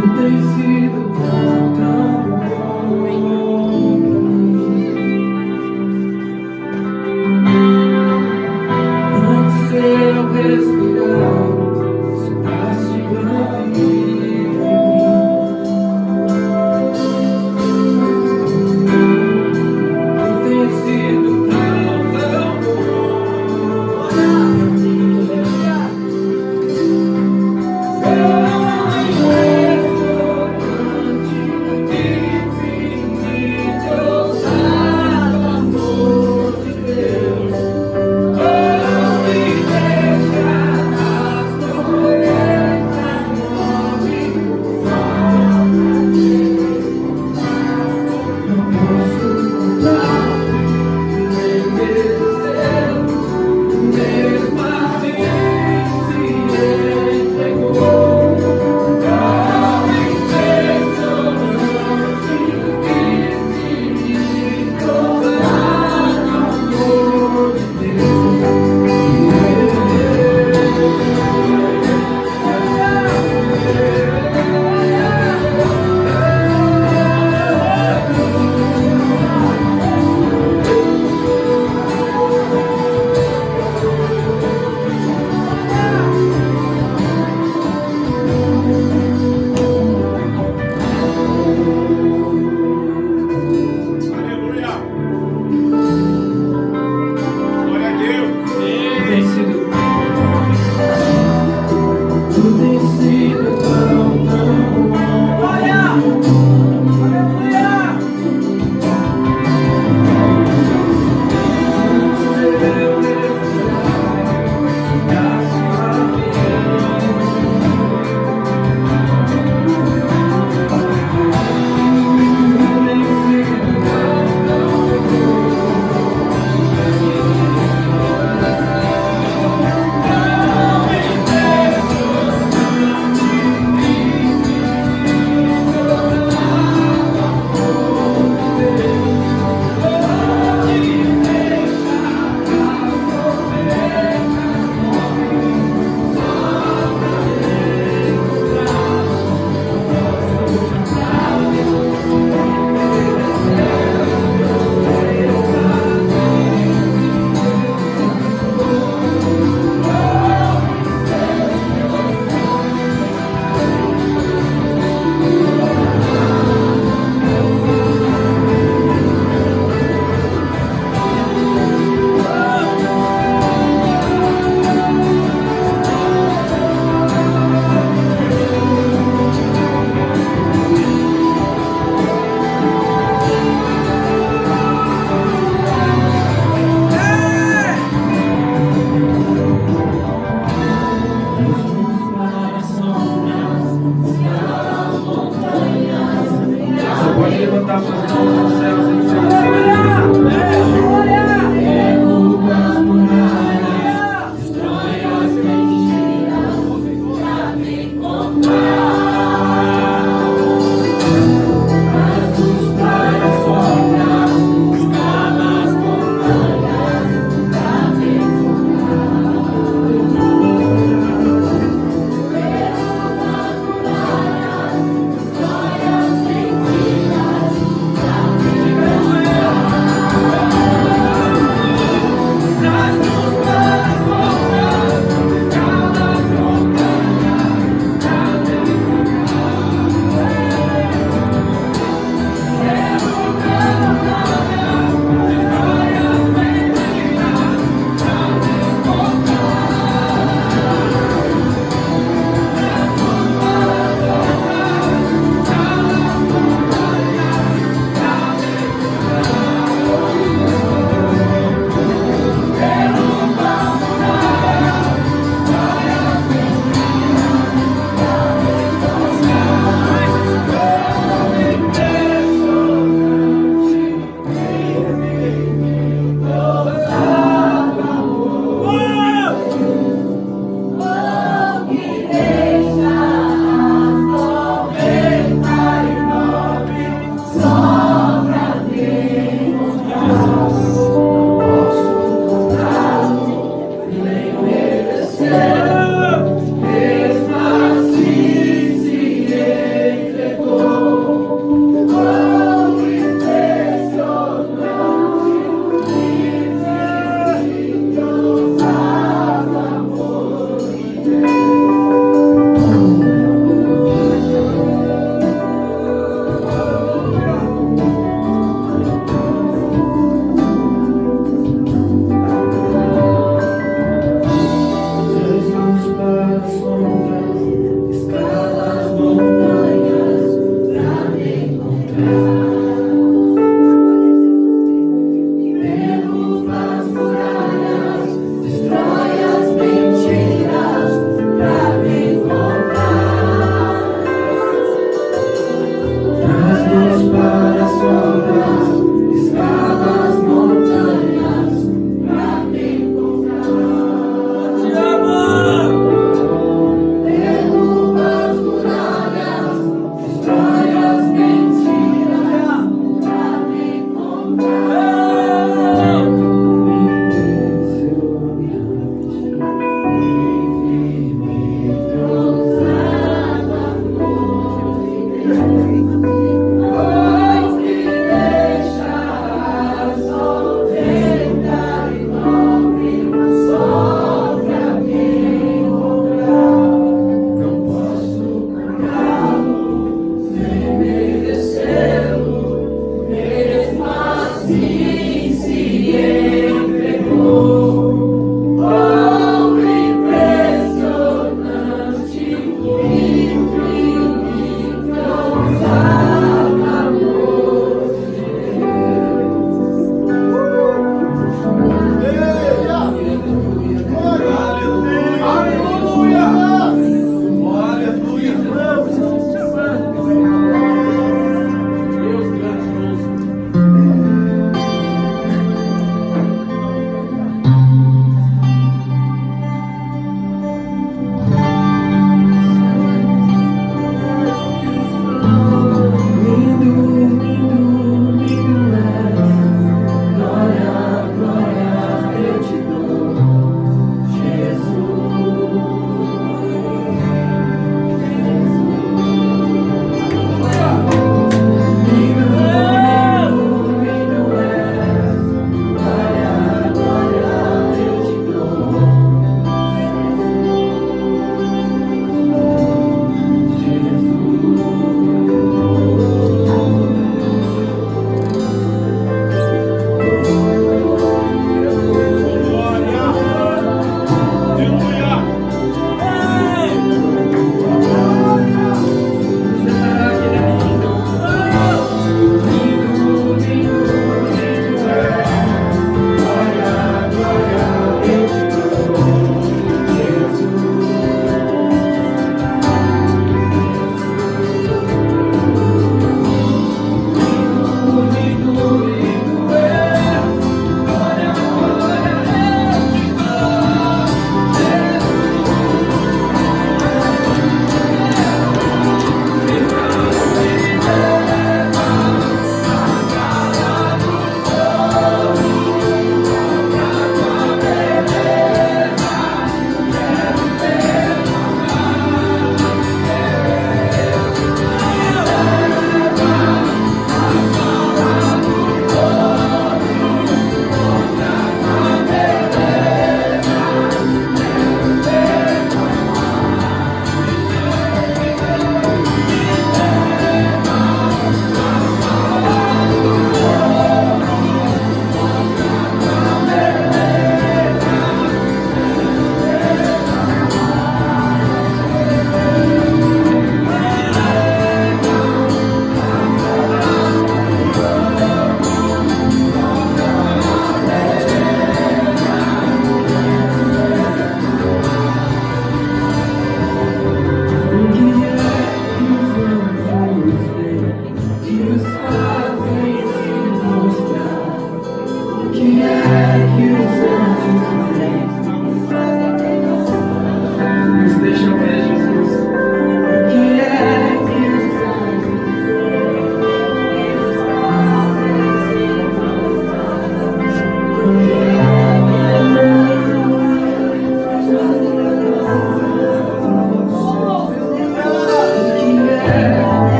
tem sido tão bom pra mim. Antes de eu respirar, você tá chegando em mim. Tem sido tão bom pra mim. Eu não aguento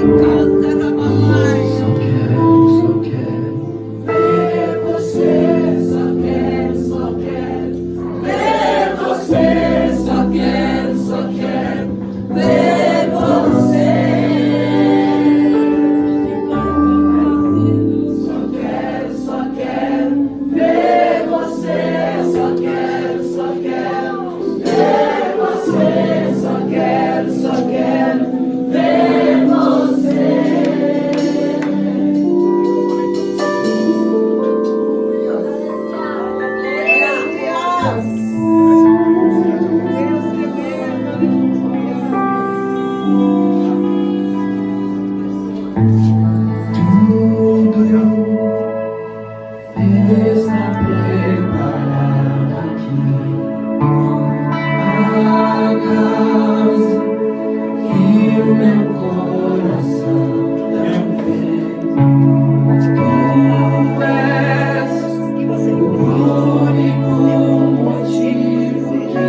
Só quero ver você, só quero ver você, só quero ver você. Só quero ver você, só quero ver você, só quero ver você. Tudo está preparado aqui. A casa que o meu coração não fez. Tu és o único motivo que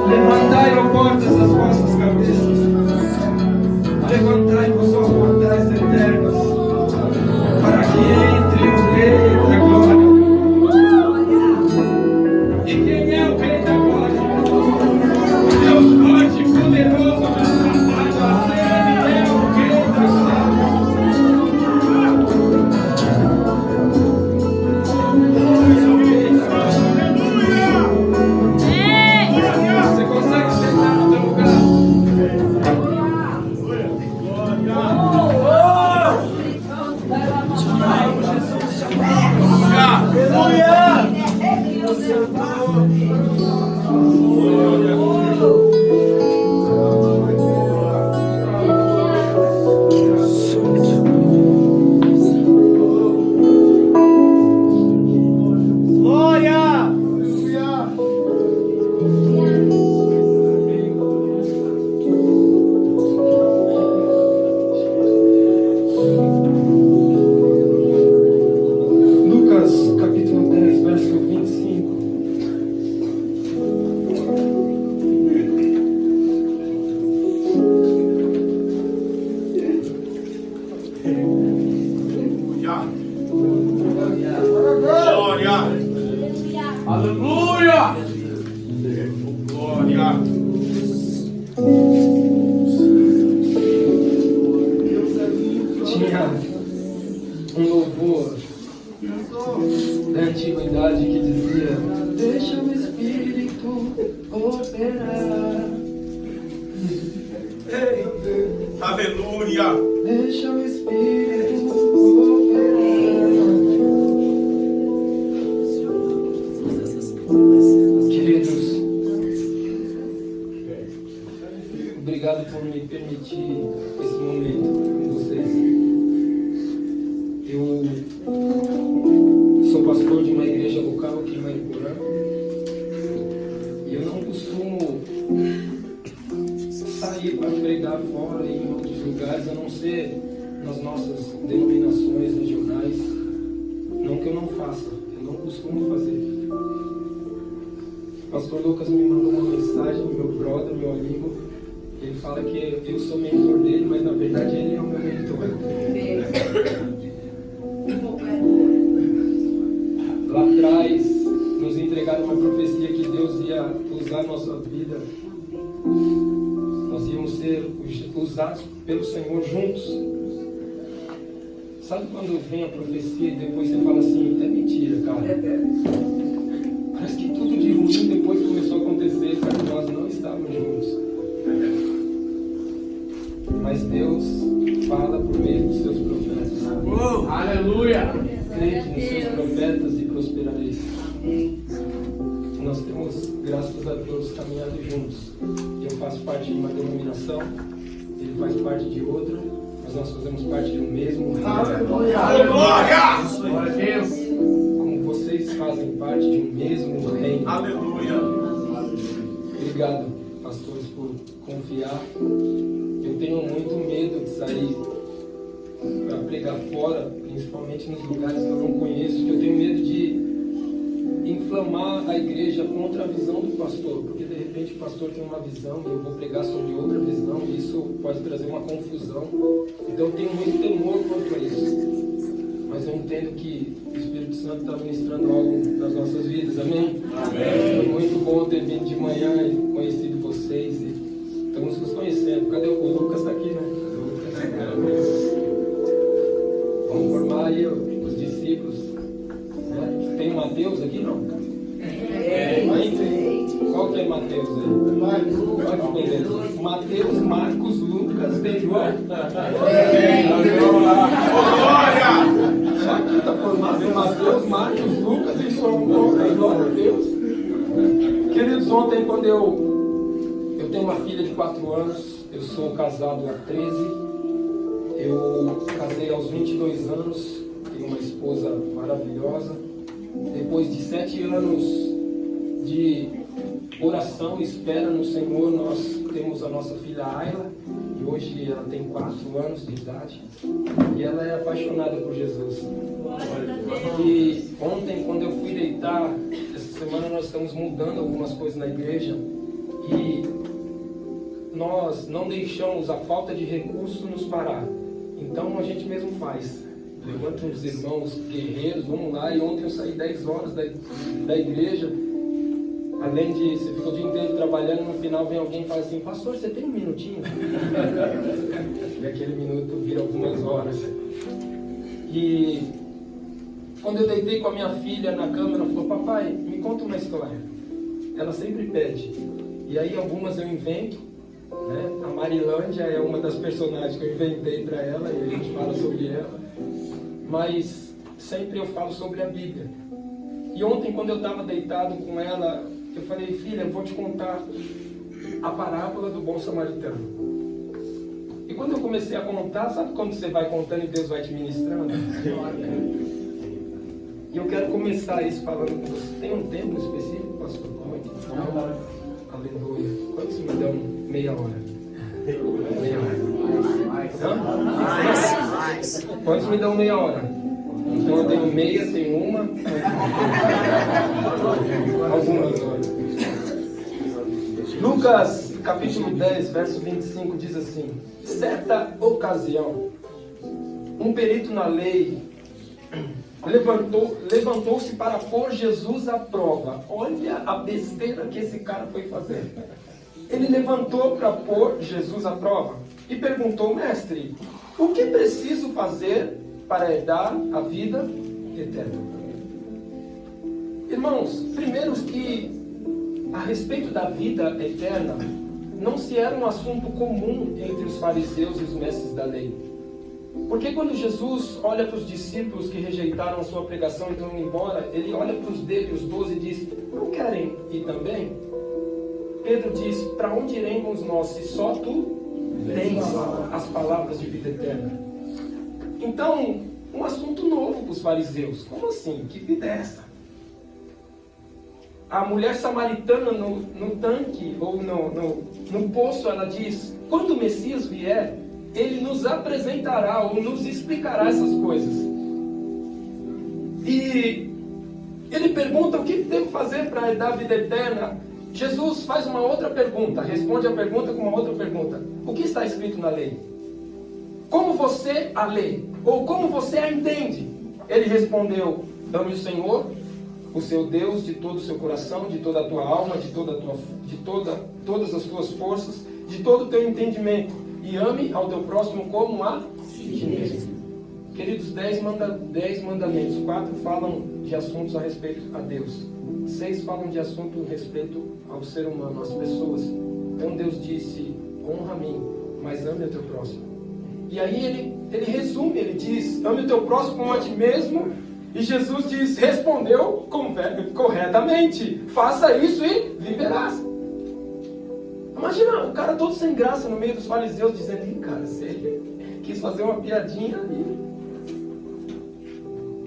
Levantai, ó portas, as vossas cabeças. Levantai, vossos portais eternos, para que entre o Rei da Glória. E quem é o Rei da Glória? Deus forte e poderoso, transformado a ser, Ele é o Rei dos céus. Você consegue sentar no teu lugar? Lucas capítulo 10, verso 25. Aleluia! Glória! Tinha um louvor da antiguidade que dizia: deixa o Espírito operar, Aleluia! deixa o Espírito operar. Queridos, obrigado por me permitir esse momento com vocês. Eu sou pastor de uma igreja local aqui em Mariporã e eu não costumo sair para pregar fora e em outros lugares, a não ser nas nossas denominações regionais. Não que eu não faça, eu não costumo fazer. O pastor Lucas me mandou uma mensagem, meu brother, meu amigo. Ele fala que eu sou mentor dele, mas na verdade ele é o meu mentor. Lá atrás, nos entregaram uma profecia que Deus ia usar a nossa vida. Nós íamos ser usados pelo Senhor juntos. Sabe quando vem a profecia e depois você fala assim: é mentira, cara. Parece que tudo de ruim depois começou a acontecer, cara. Nós não estávamos juntos. Mas Deus fala por meio dos seus profetas. Aleluia! Crede nos seus profetas e prosperareis. Nós temos, graças a Deus, caminhado juntos. Eu faço parte de uma denominação, ele faz parte de outra, mas nós fazemos parte de um mesmo reino. Aleluia! Glória a Deus! Como vocês fazem parte de um mesmo reino. Aleluia! Obrigado, pastores, por confiar. Eu tenho muito medo de sair para pregar fora, principalmente nos lugares que eu não conheço, que eu tenho medo de inflamar a igreja contra a visão do pastor, porque de repente o pastor tem uma visão e eu vou pregar sobre outra visão e isso pode trazer uma confusão. Então eu tenho muito temor quanto a isso, mas eu entendo que o Espírito Santo está ministrando algo nas nossas vidas, amém? Amém. Foi muito bom ter vindo de manhã e conhecido vocês e estamos nos conhecendo. Cadê o Lucas? Está aqui, né? Vamos formar aí os discípulos. Tem Mateus aqui, não? Qual que é Mateus aí? Olha que beleza. Mateus, Marcos, Lucas, tem João? Só aqui está formado em Mateus, Marcos, Lucas e João. Glória a Deus. Queridos, ontem quando eu tenho uma filha de 4 anos, eu sou casado há 13. Eu casei aos 22 anos, tenho uma esposa maravilhosa. Depois de 7 anos de oração e espera no Senhor, nós temos a nossa filha Ayla. e hoje ela tem 4 anos de idade e ela é apaixonada por Jesus. E ontem, quando eu fui deitar, essa semana nós estamos mudando algumas coisas na igreja e nós não deixamos a falta de recurso nos parar. Então a gente mesmo faz. Levanta os irmãos guerreiros, vamos lá. E ontem eu saí 10 horas da igreja. Além de você fica o dia inteiro trabalhando, no final vem alguém e fala assim: pastor, você tem um minutinho? E aquele minuto vira algumas horas. E quando eu deitei com a minha filha na cama, ela falou: papai, me conta uma história. Ela sempre pede. E aí algumas eu invento, né? A Marilândia é uma das personagens que eu inventei para ela e a gente fala sobre ela. Mas sempre eu falo sobre a Bíblia. E ontem, quando eu estava deitado com ela, eu falei: filha, eu vou te contar a parábola do bom samaritano. E quando eu comecei a contar, sabe quando você vai contando e Deus vai te ministrando? E eu quero começar isso falando com você. Tem um tempo específico, pastor? Não. Aleluia. Quantos me dão meia hora? Meia hora. Quantos me dão meia hora? Então eu tenho meia, tenho uma. Algumas horas. Lucas capítulo 10, verso 25 diz assim: certa ocasião, um perito na lei levantou-se para pôr Jesus à prova. Olha a besteira que esse cara foi fazer. Ele levantou para pôr Jesus à prova e perguntou: mestre, o que preciso fazer para herdar a vida eterna? Irmãos, primeiro que a respeito da vida eterna não se era um assunto comum entre os fariseus e os mestres da lei. Porque quando Jesus olha para os discípulos que rejeitaram a sua pregação e estão indo embora, ele olha para os dele, os 12, e diz: não querem ir também? Pedro diz: para onde iremos nós, se só tu tens as palavras de vida eterna? Então, um assunto novo para os fariseus. Como assim? Que vida é essa? A mulher samaritana no tanque, ou no poço, ela diz: quando o Messias vier, ele nos apresentará ou nos explicará essas coisas. E ele pergunta: o que devo fazer para herdar a vida eterna? Jesus faz uma outra pergunta, responde a pergunta com uma outra pergunta: o que está escrito na lei? Como você a lê? Ou como você a entende? Ele respondeu: ame o Senhor, o seu Deus, de todo o seu coração, de toda a tua alma, todas as tuas forças, de todo o teu entendimento, e ame ao teu próximo como a ti mesmo. Queridos, 10 mandamentos, 4 falam de assuntos a respeito a Deus, 6 falam de assunto a respeito ao ser humano, às pessoas. Então Deus disse: honra a mim, mas ame o teu próximo. E aí ele resume, ele diz: ame o teu próximo como a ti mesmo. E Jesus respondeu corretamente: faça isso e viverás. Imagina o cara todo sem graça no meio dos fariseus dizendo: cara, você quis fazer uma piadinha e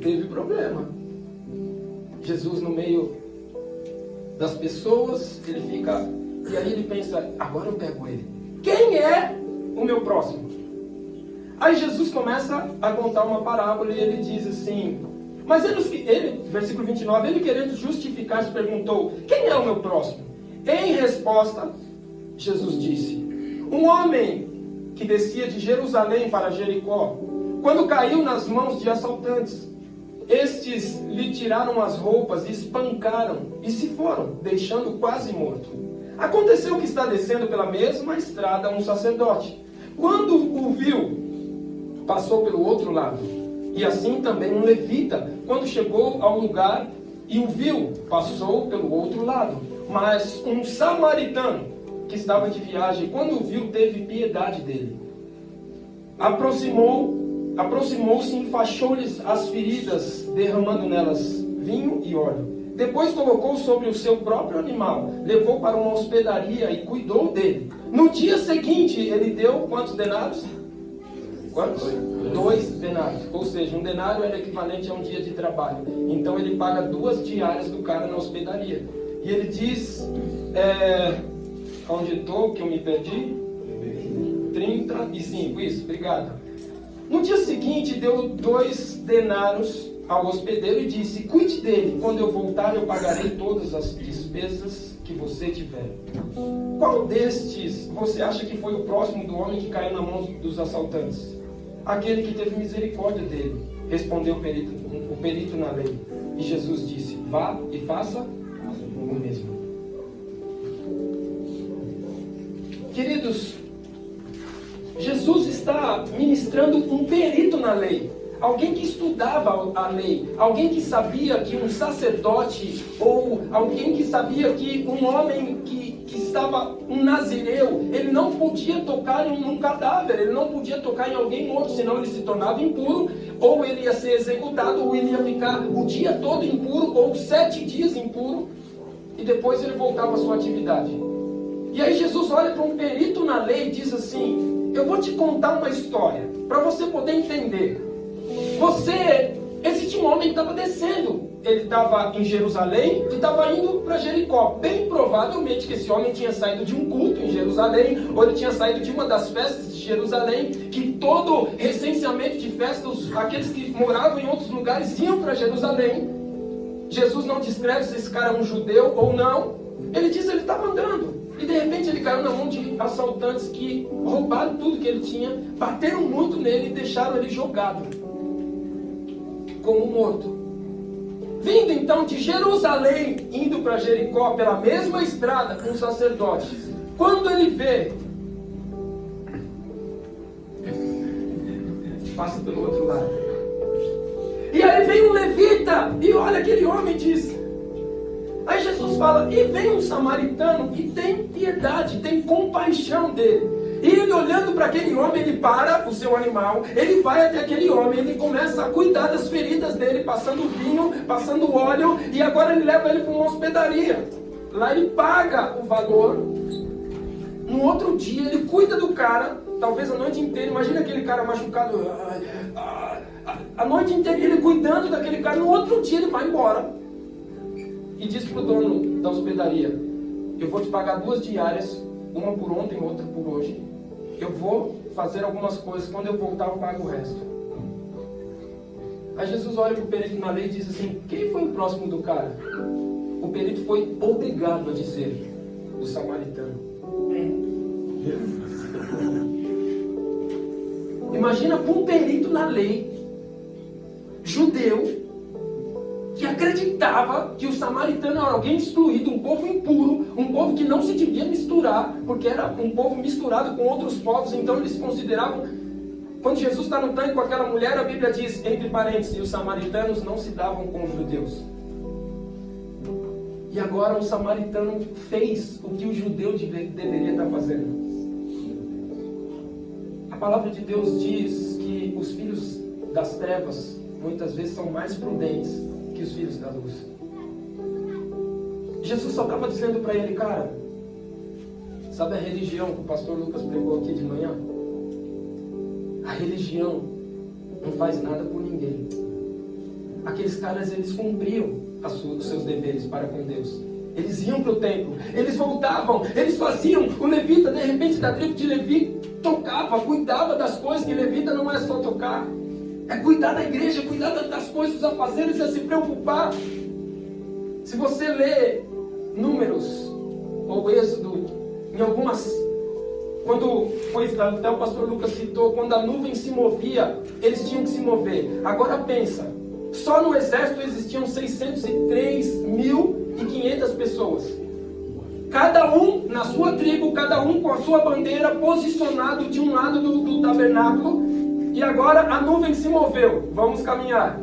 teve problema. Jesus no meio das pessoas, ele fica, e aí ele pensa: agora eu pego ele. Quem é o meu próximo? Aí Jesus começa a contar uma parábola e ele diz assim: mas ele, versículo 29, ele querendo justificar-se perguntou: quem é o meu próximo? Em resposta, Jesus disse: um homem que descia de Jerusalém para Jericó, quando caiu nas mãos de assaltantes, estes lhe tiraram as roupas e espancaram e se foram, deixando quase morto. Aconteceu que está descendo pela mesma estrada um sacerdote. Quando o viu, passou pelo outro lado. E assim também um levita, quando chegou ao lugar e o viu, passou pelo outro lado. Mas um samaritano que estava de viagem, quando o viu, teve piedade dele. Aproximou-se e enfaixou-lhes as feridas, derramando nelas vinho e óleo. Depois colocou sobre o seu próprio animal, levou para uma hospedaria e cuidou dele. No dia seguinte, ele deu quantos denários? Quantos? 2 denários. Ou seja, um denário era equivalente a um dia de trabalho. Então ele paga 2 diárias do cara na hospedaria. E ele diz, onde estou, que eu me perdi? 35, isso, obrigado. No dia seguinte, deu 2 denários ao hospedeiro e disse: cuide dele, quando eu voltar eu pagarei todas as despesas que você tiver. Qual destes você acha que foi o próximo do homem que caiu na mão dos assaltantes? Aquele que teve misericórdia dele, respondeu o perito na lei. E Jesus disse: vá e faça o mesmo. Queridos, Jesus está ministrando um perito na lei, alguém que estudava a lei, alguém que sabia que um sacerdote, ou alguém que sabia que um homem que estava um nazireu, ele não podia tocar em um cadáver, ele não podia tocar em alguém morto, senão ele se tornava impuro, ou ele ia ser executado, ou ele ia ficar o dia todo impuro, ou 7 dias impuro, e depois ele voltava à sua atividade. E aí Jesus olha para um perito na lei e diz assim: eu vou te contar uma história, para você poder entender. Existia um homem que estava descendo, ele estava em Jerusalém e estava indo para Jericó. Bem provavelmente que esse homem tinha saído de um culto em Jerusalém, ou ele tinha saído de uma das festas de Jerusalém, que todo recenseamento de festas, aqueles que moravam em outros lugares iam para Jerusalém. Jesus não descreve se esse cara é um judeu ou não, ele diz que ele estava andando. E de repente ele caiu na mão de assaltantes que roubaram tudo que ele tinha, bateram muito nele e deixaram ele jogado, como morto. Vindo então de Jerusalém, indo para Jericó, pela mesma estrada com os sacerdotes, quando ele vê, passa pelo outro lado. E aí vem um levita, e olha aquele homem e diz... Aí Jesus fala: e vem um samaritano e tem piedade, tem compaixão dele. E ele olhando para aquele homem, ele para o seu animal, ele vai até aquele homem, ele começa a cuidar das feridas dele, passando vinho, passando óleo, e agora ele leva ele para uma hospedaria. Lá ele paga o valor. No outro dia ele cuida do cara, talvez a noite inteira. Imagina aquele cara machucado, a noite inteira ele cuidando daquele cara. No outro dia ele vai embora e diz para o dono da hospedaria: eu vou te pagar 2 diárias, uma por ontem, outra por hoje. Eu vou fazer algumas coisas, quando eu voltar eu pago o resto. Aí Jesus olha para o perito na lei e diz assim: quem foi o próximo do cara? O perito foi obrigado a dizer: o samaritano. Imagina para um perito na lei, judeu, que acreditava que o samaritano era alguém excluído, um povo impuro, um povo que não se devia misturar, porque era um povo misturado com outros povos. Então eles consideravam, quando Jesus está no tanque com aquela mulher, a Bíblia diz, entre parênteses, os samaritanos não se davam com os judeus. E agora o samaritano fez o que o judeu deveria estar fazendo. A palavra de Deus diz que os filhos das trevas muitas vezes são mais prudentes que os filhos da luz. Jesus só estava dizendo para ele: cara, sabe a religião que o pastor Lucas pregou aqui de manhã? A religião não faz nada por ninguém. Aqueles caras, eles cumpriam os seus deveres para com Deus. Eles iam para o templo, eles voltavam, eles faziam. O levita, de repente, da tribo de Levi, tocava, cuidava das coisas, que levita não é só tocar, é cuidar da igreja, cuidar das coisas, dos afazeres, é se preocupar. Se você lê Números ou Êxodo, em algumas, quando foi, até o pastor Lucas citou, quando a nuvem se movia, eles tinham que se mover. Agora pensa, só no exército existiam 603.500 pessoas. Cada um na sua tribo, cada um com a sua bandeira, posicionado de um lado do tabernáculo. E agora a nuvem se moveu. Vamos caminhar.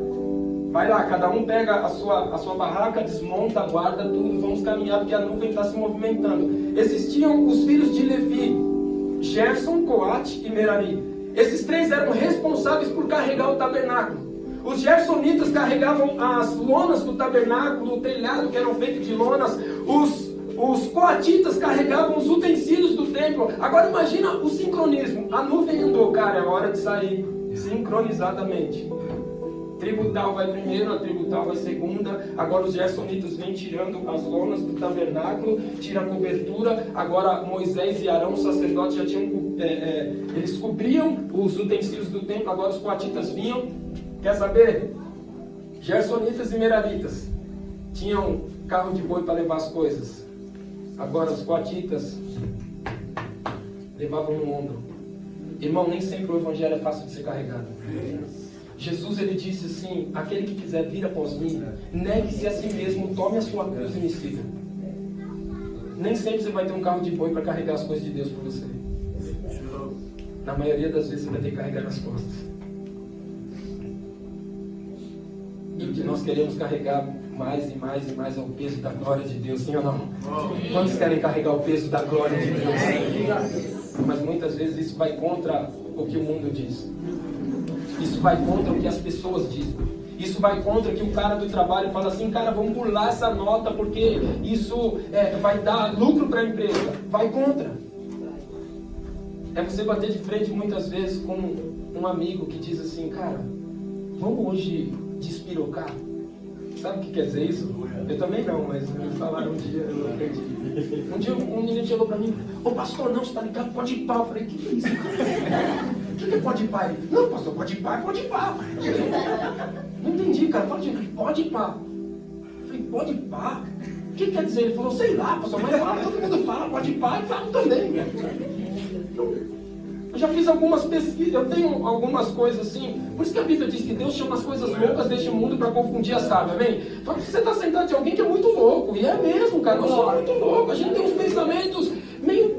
Vai lá, cada um pega a sua barraca, desmonta, guarda tudo. Vamos caminhar porque a nuvem está se movimentando. Existiam os filhos de Levi: Gerson, Coate e Merari. Esses 3 eram responsáveis por carregar o tabernáculo. Os gersonitas carregavam as lonas do tabernáculo, o telhado que eram feitos de lonas. Os coatitas carregavam os utensílios do templo. Agora imagina o sincronismo. A nuvem andou, cara, é hora de sair sincronizadamente. tribo tal vai primeiro, a tribo tal vai segunda. Agora os gersonitas vêm tirando as lonas do tabernáculo, tira a cobertura. Agora Moisés e Arão, os sacerdotes, já tinham, eles cobriam os utensílios do templo. Agora os coatitas vinham. Quer saber? Gersonitas e meraritas tinham carro de boi para levar as coisas. Agora os coatitas levavam no ombro. Irmão, nem sempre o evangelho é fácil de ser carregado. Jesus, ele disse assim: aquele que quiser vir após mim, negue-se a si mesmo, tome a sua cruz e me siga. Nem sempre você vai ter um carro de boi para carregar as coisas de Deus para você. Na maioria das vezes você vai ter que carregar nas costas. E o que nós queremos carregar mais e mais e mais é o peso da glória de Deus, sim ou não? Quantos querem carregar o peso da glória de Deus? Mas muitas vezes isso vai contra o que o mundo diz. Isso vai contra o que as pessoas dizem. Isso vai contra o que o cara do trabalho fala assim: cara, vamos pular essa nota porque isso vai dar lucro para a empresa. Vai contra. É você bater de frente muitas vezes com um amigo que diz assim: cara, vamos hoje despirocar. Sabe o que quer dizer isso? Eu também não, mas me falaram um dia, eu não entendi. Um dia um menino chegou pra mim: ô pastor, não, você tá ligado? Pode ir pá. Eu falei: que é isso, cara? O que é pode ir pá? Ele: não, pastor, pode ir pá, pode ir pá. Não entendi, cara. Pode ir pá. Eu falei: pode ir pá? O que quer dizer? Ele falou: sei lá, pastor, mas fala, todo mundo fala, pode ir pá, e fala também. Eu já fiz algumas pesquisas, eu tenho algumas coisas assim. Por isso que a Bíblia diz que Deus chama as coisas loucas deste mundo para confundir a sábia, amém? Então você está sentado de alguém que é muito louco, e é mesmo, cara, nós somos muito loucos, a gente tem uns pensamentos meio...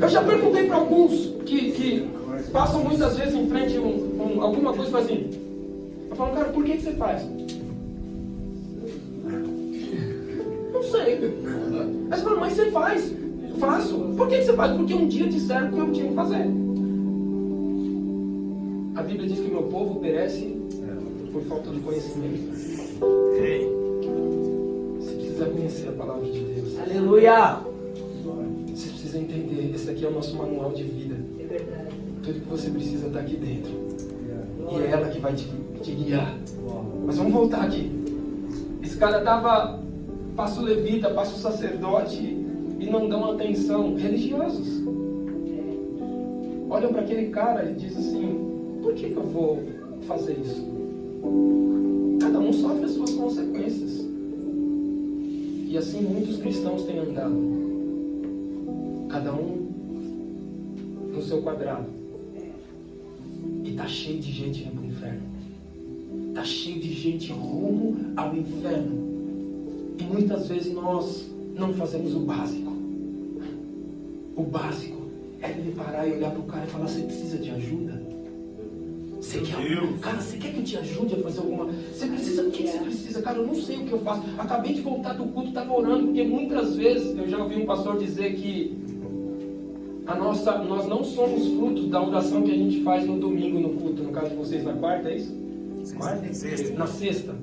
Eu já perguntei para alguns que passam muitas vezes em frente a alguma coisa e falam assim, eu falo: cara, por que você faz? Não sei. Aí você fala: mas você faz. Faço. Por que você faz? Porque um dia disseram que eu tinha que fazer. A Bíblia diz que meu povo perece por falta de conhecimento. Você precisa conhecer a palavra de Deus. Aleluia! Você precisa entender. Esse aqui é o nosso manual de vida. É verdade. Tudo que você precisa está aqui dentro. E é ela que vai te guiar. Mas vamos voltar aqui. Esse cara passa o levita, passa o sacerdote e não dão atenção. Religiosos olham para aquele cara e dizem assim: por que eu vou fazer isso? Cada um sofre as suas consequências. E assim muitos cristãos têm andado, cada um no seu quadrado. E está cheio de gente indo para o inferno. Está cheio de gente rumo ao inferno. E muitas vezes nós não fazemos o básico. O básico é ele parar e olhar para o cara e falar: você precisa de ajuda? Você quer, cara, você quer que eu te ajude a fazer alguma... Você precisa, o que você precisa? Cara, eu não sei o que eu faço. Acabei de voltar do culto, estava orando, porque muitas vezes eu já ouvi um pastor dizer que nós não somos frutos da oração que a gente faz no domingo no culto. No caso de vocês, na quarta, é isso? Quarta? Na sexta.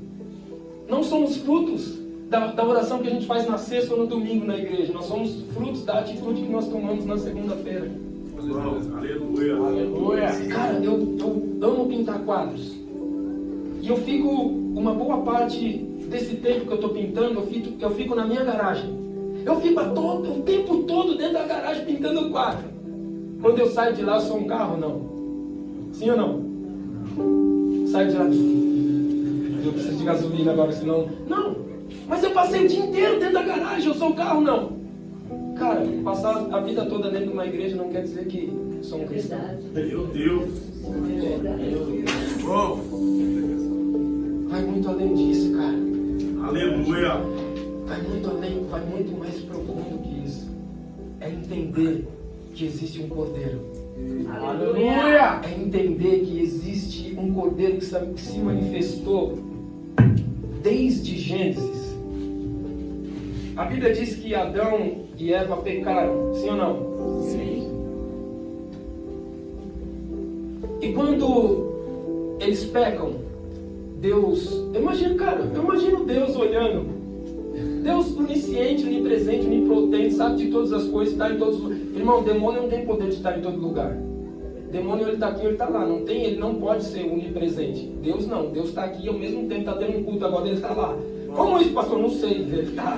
Não somos frutos da oração que a gente faz na sexta ou no domingo na igreja. Nós somos frutos da atitude que nós tomamos na segunda-feira. Aleluia. Aleluia. Cara, eu amo pintar quadros. E eu fico, uma boa parte desse tempo que eu estou pintando, eu fico na minha garagem. Eu fico o tempo todo dentro da garagem pintando quadro. Quando eu saio de lá, eu sou um carro, não? Sim ou não? Saio de lá, eu preciso de gasolina agora, senão... Não! Mas eu passei o dia inteiro dentro da garagem, eu sou um carro, não? Cara, passar a vida toda dentro de uma igreja não quer dizer que sou um cristão. Meu Deus! Vai muito além disso, cara. Aleluia! Vai muito além, vai muito mais profundo que isso. É entender que existe um cordeiro. Aleluia! É entender que existe um cordeiro que se manifestou desde Gênesis. A Bíblia diz que Adão e Eva pecaram, sim ou não? Sim. E quando eles pecam, Deus, eu imagino Deus olhando. Deus onisciente, onipresente, onipotente, sabe de todas as coisas, está em todos os lugares. Irmão, o demônio não tem poder de estar em todo lugar. O demônio, ele está aqui, ele está lá. Não tem, ele não pode ser onipresente. Deus não. Deus está aqui, ao mesmo tempo está tendo um culto, agora ele está lá. Como isso, pastor? Não sei. Ele está.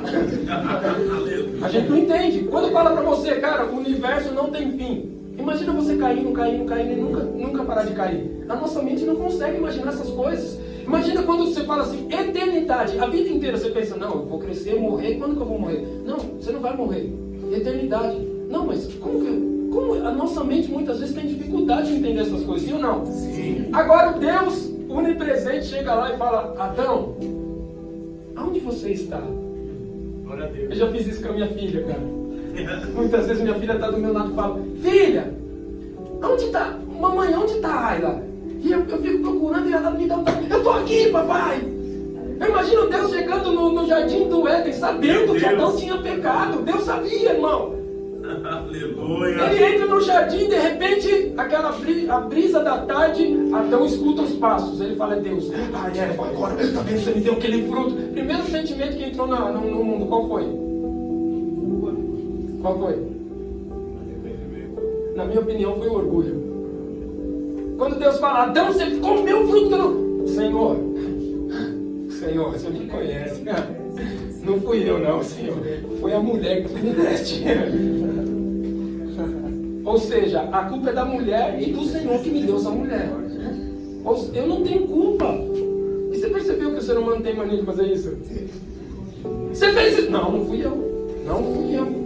A gente não entende. Quando fala para você, cara, o universo não tem fim. Imagina você caindo e nunca parar de cair. A nossa mente não consegue imaginar essas coisas. Imagina quando você fala assim, eternidade. A vida inteira você pensa, não, eu vou crescer, morrer. Quando que eu vou morrer? Não, você não vai morrer. Eternidade. Não, mas como a nossa mente muitas vezes tem dificuldade de entender essas coisas, sim ou não? Sim. Agora o Deus onipresente chega lá e fala, Adão, aonde você está? Glória a Deus. Eu já fiz isso com a minha filha, cara. Muitas vezes minha filha está do meu lado e fala, filha, onde está? Mamãe, onde está a Ayla? E eu fico procurando e ela me dá um toque. Eu estou aqui, papai! Eu imagino Deus chegando no jardim do Éden, sabendo que Adão tinha pecado. Deus sabia, irmão. Aleluia. Ele entra no jardim, de repente, a brisa da tarde, Adão escuta os passos. Ele fala, é Deus. Ai, Eva, agora, tá vendo, você me deu aquele fruto. Primeiro sentimento que entrou no mundo, qual foi? Qual foi? Na minha opinião, foi o orgulho. Quando Deus fala, Adão, você comeu o fruto que eu não... Senhor, você me conhece. Não fui eu não, Senhor. Foi a mulher que tu me deste. Ou seja, a culpa é da mulher e do Senhor que me deu essa mulher. Eu não tenho culpa. E você percebeu que o ser humano tem mania de fazer isso? Você fez isso? Não fui eu. Não fui eu.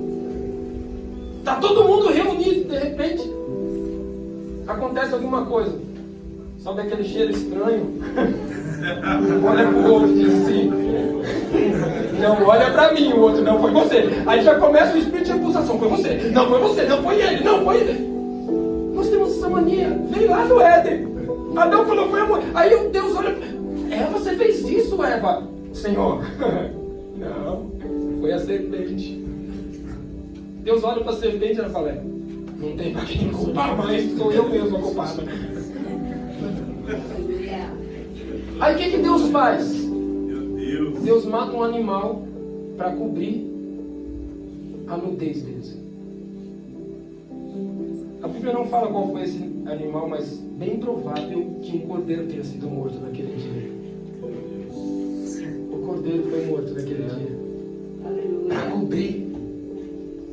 Tá todo mundo reunido, de repente acontece alguma coisa. Sabe aquele cheiro estranho? Olha pro outro e diz assim, não, olha pra mim, o outro, não foi você. Aí já começa o espírito de acusação, foi você, não foi você, não foi ele, não foi ele. Nós temos essa mania, veio lá do Éden. Adão falou, foi a mulher. Aí Deus olha, Eva, você fez isso, Eva? Senhor, não, foi a serpente. Deus olha para a serpente e ela fala, não tem para quem culpar, mas sou eu mesmo a culpada. Aí o que Deus faz? Deus mata um animal para cobrir a nudez deles. A Bíblia não fala qual foi esse animal, mas bem provável que um cordeiro tenha sido morto naquele dia. O cordeiro foi morto naquele dia. Para cobrir.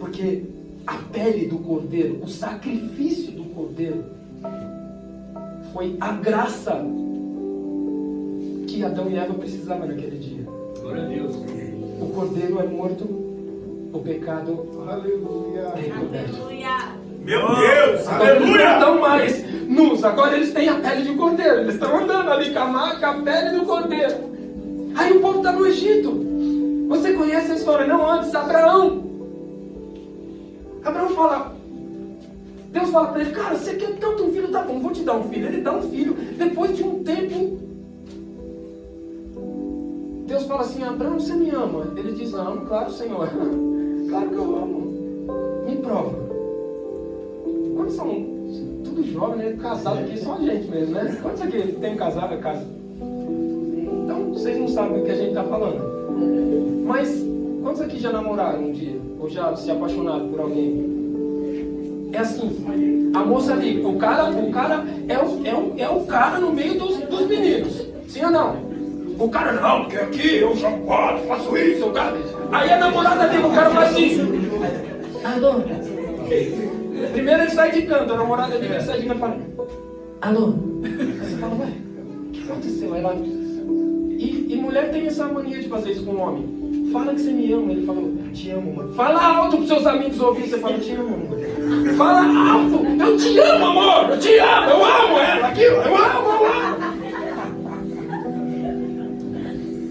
Porque a pele do cordeiro, o sacrifício do cordeiro, foi a graça que Adão e Eva precisavam naquele dia. Glória a Deus. O cordeiro é morto, o pecado é encoberto. Meu Deus! Então eles não estão mais nus, agora eles têm a pele de cordeiro. Eles estão andando ali com a pele do cordeiro. Aí o povo está no Egito. Você conhece a história, não? Antes, Abraão fala, Deus fala para ele, cara, você quer tanto um filho, tá bom, vou te dar um filho. Ele dá um filho, depois de um tempo, Deus fala assim, Abraão, você me ama? Ele diz, amo, claro, Senhor, claro que eu amo, me prova. Quando são tudo jovem, né, casado aqui, só a gente mesmo, né? Quantos aqui tem casado, casa? Então, vocês não sabem do que a gente está falando. Mas, quantos aqui já namoraram um dia? Ou já se apaixonaram por alguém? É assim, a moça ali, o cara é o cara no meio dos meninos. Sim ou não? O cara não, porque aqui eu só posso, faço isso, o cara... Aí a namorada dele, o cara faz assim. Alô? Primeiro ele sai de canto, a namorada dele sai de canto e fala, alô? Aí você fala, ué, o que aconteceu? Aí ela... E mulher tem essa mania de fazer isso com o homem. Fala que você me ama. Ele falou, te amo, mano. Fala alto para seus amigos ouvirem. Você fala, te amo, mano. Fala alto. Eu te amo, amor. Eu te amo. Eu amo ela aqui. Eu amo.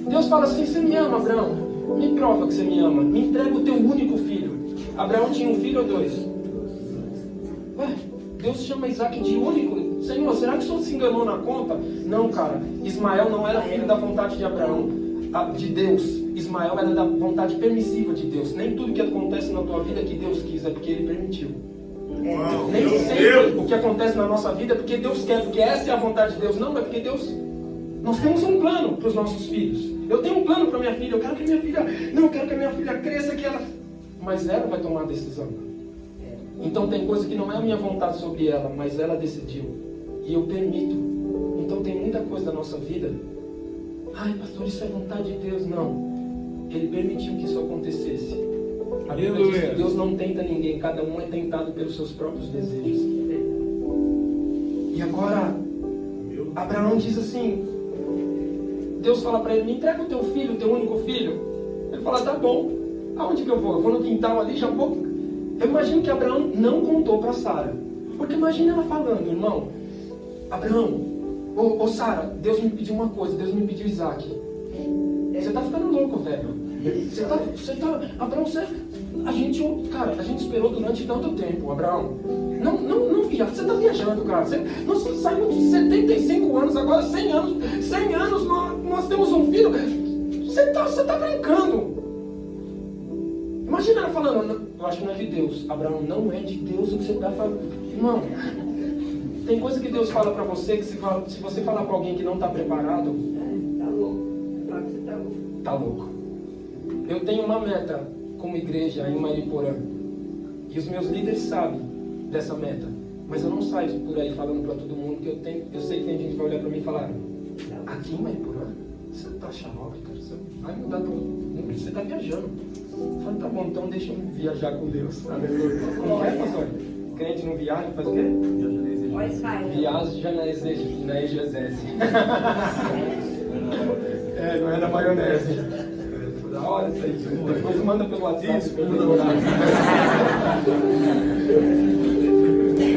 Deus fala assim, você me ama, Abraão? Me prova que você me ama. Me entrega o teu único filho. Abraão tinha um filho ou dois? Ué, Deus chama Isaac de único. Senhor, será que o senhor se enganou na conta? Não, cara. Ismael não era filho da vontade de Abraão, de Deus. Ismael era da vontade permissiva de Deus. Nem tudo que acontece na tua vida é que Deus quis, é porque Ele permitiu. Nem sempre o que acontece na nossa vida é porque Deus quer, porque essa é a vontade de Deus. Não, é porque Deus... Nós temos um plano para os nossos filhos. Eu tenho um plano para minha filha. Eu quero que a minha filha cresça, que ela... Mas ela vai tomar a decisão. Então tem coisa que não é a minha vontade sobre ela, mas ela decidiu. E eu permito. Então tem muita coisa da nossa vida. Ai, pastor, isso é vontade de Deus. Não. Ele permitiu que isso acontecesse. A Bíblia diz que Deus não tenta ninguém. Cada um é tentado pelos seus próprios desejos. E agora, Abraão diz assim, Deus fala para ele, me entrega o teu filho, o teu único filho. Ele fala, tá bom. Aonde que eu vou? Eu vou no quintal ali, já vou. Eu imagino que Abraão não contou para Sara. Porque imagina ela falando, irmão, Abraão, ô Sara, Deus me pediu uma coisa, Deus me pediu Isaac. Você tá ficando louco, velho. Abraão, a gente esperou durante tanto tempo, Abraão. Não viaja, você tá viajando, cara. Nós saímos de 75 anos, agora 100 anos nós temos um filho. Você tá brincando. Imagina ela falando, eu acho que não é de Deus. Abraão, não é de Deus o que você está falando. Irmão, tem coisa que Deus fala para você que se você falar para alguém que não está preparado, tá louco. Você tá louco. Eu tenho uma meta como igreja em Mariporã. E os meus líderes sabem dessa meta. Mas eu não saio por aí falando para todo mundo que eu sei que tem gente que vai olhar para mim e falar, aqui em Mariporã? Você tá xarope, cara. Você vai mudar tudo. Você tá viajando. Eu falei, tá bom, então deixa eu viajar com Deus. Aleluia. Como é, pastor? Crente não viaja, faz o quê? Viaja na exegese. Não é na maionese. Da hora isso aí. Depois manda pelo WhatsApp.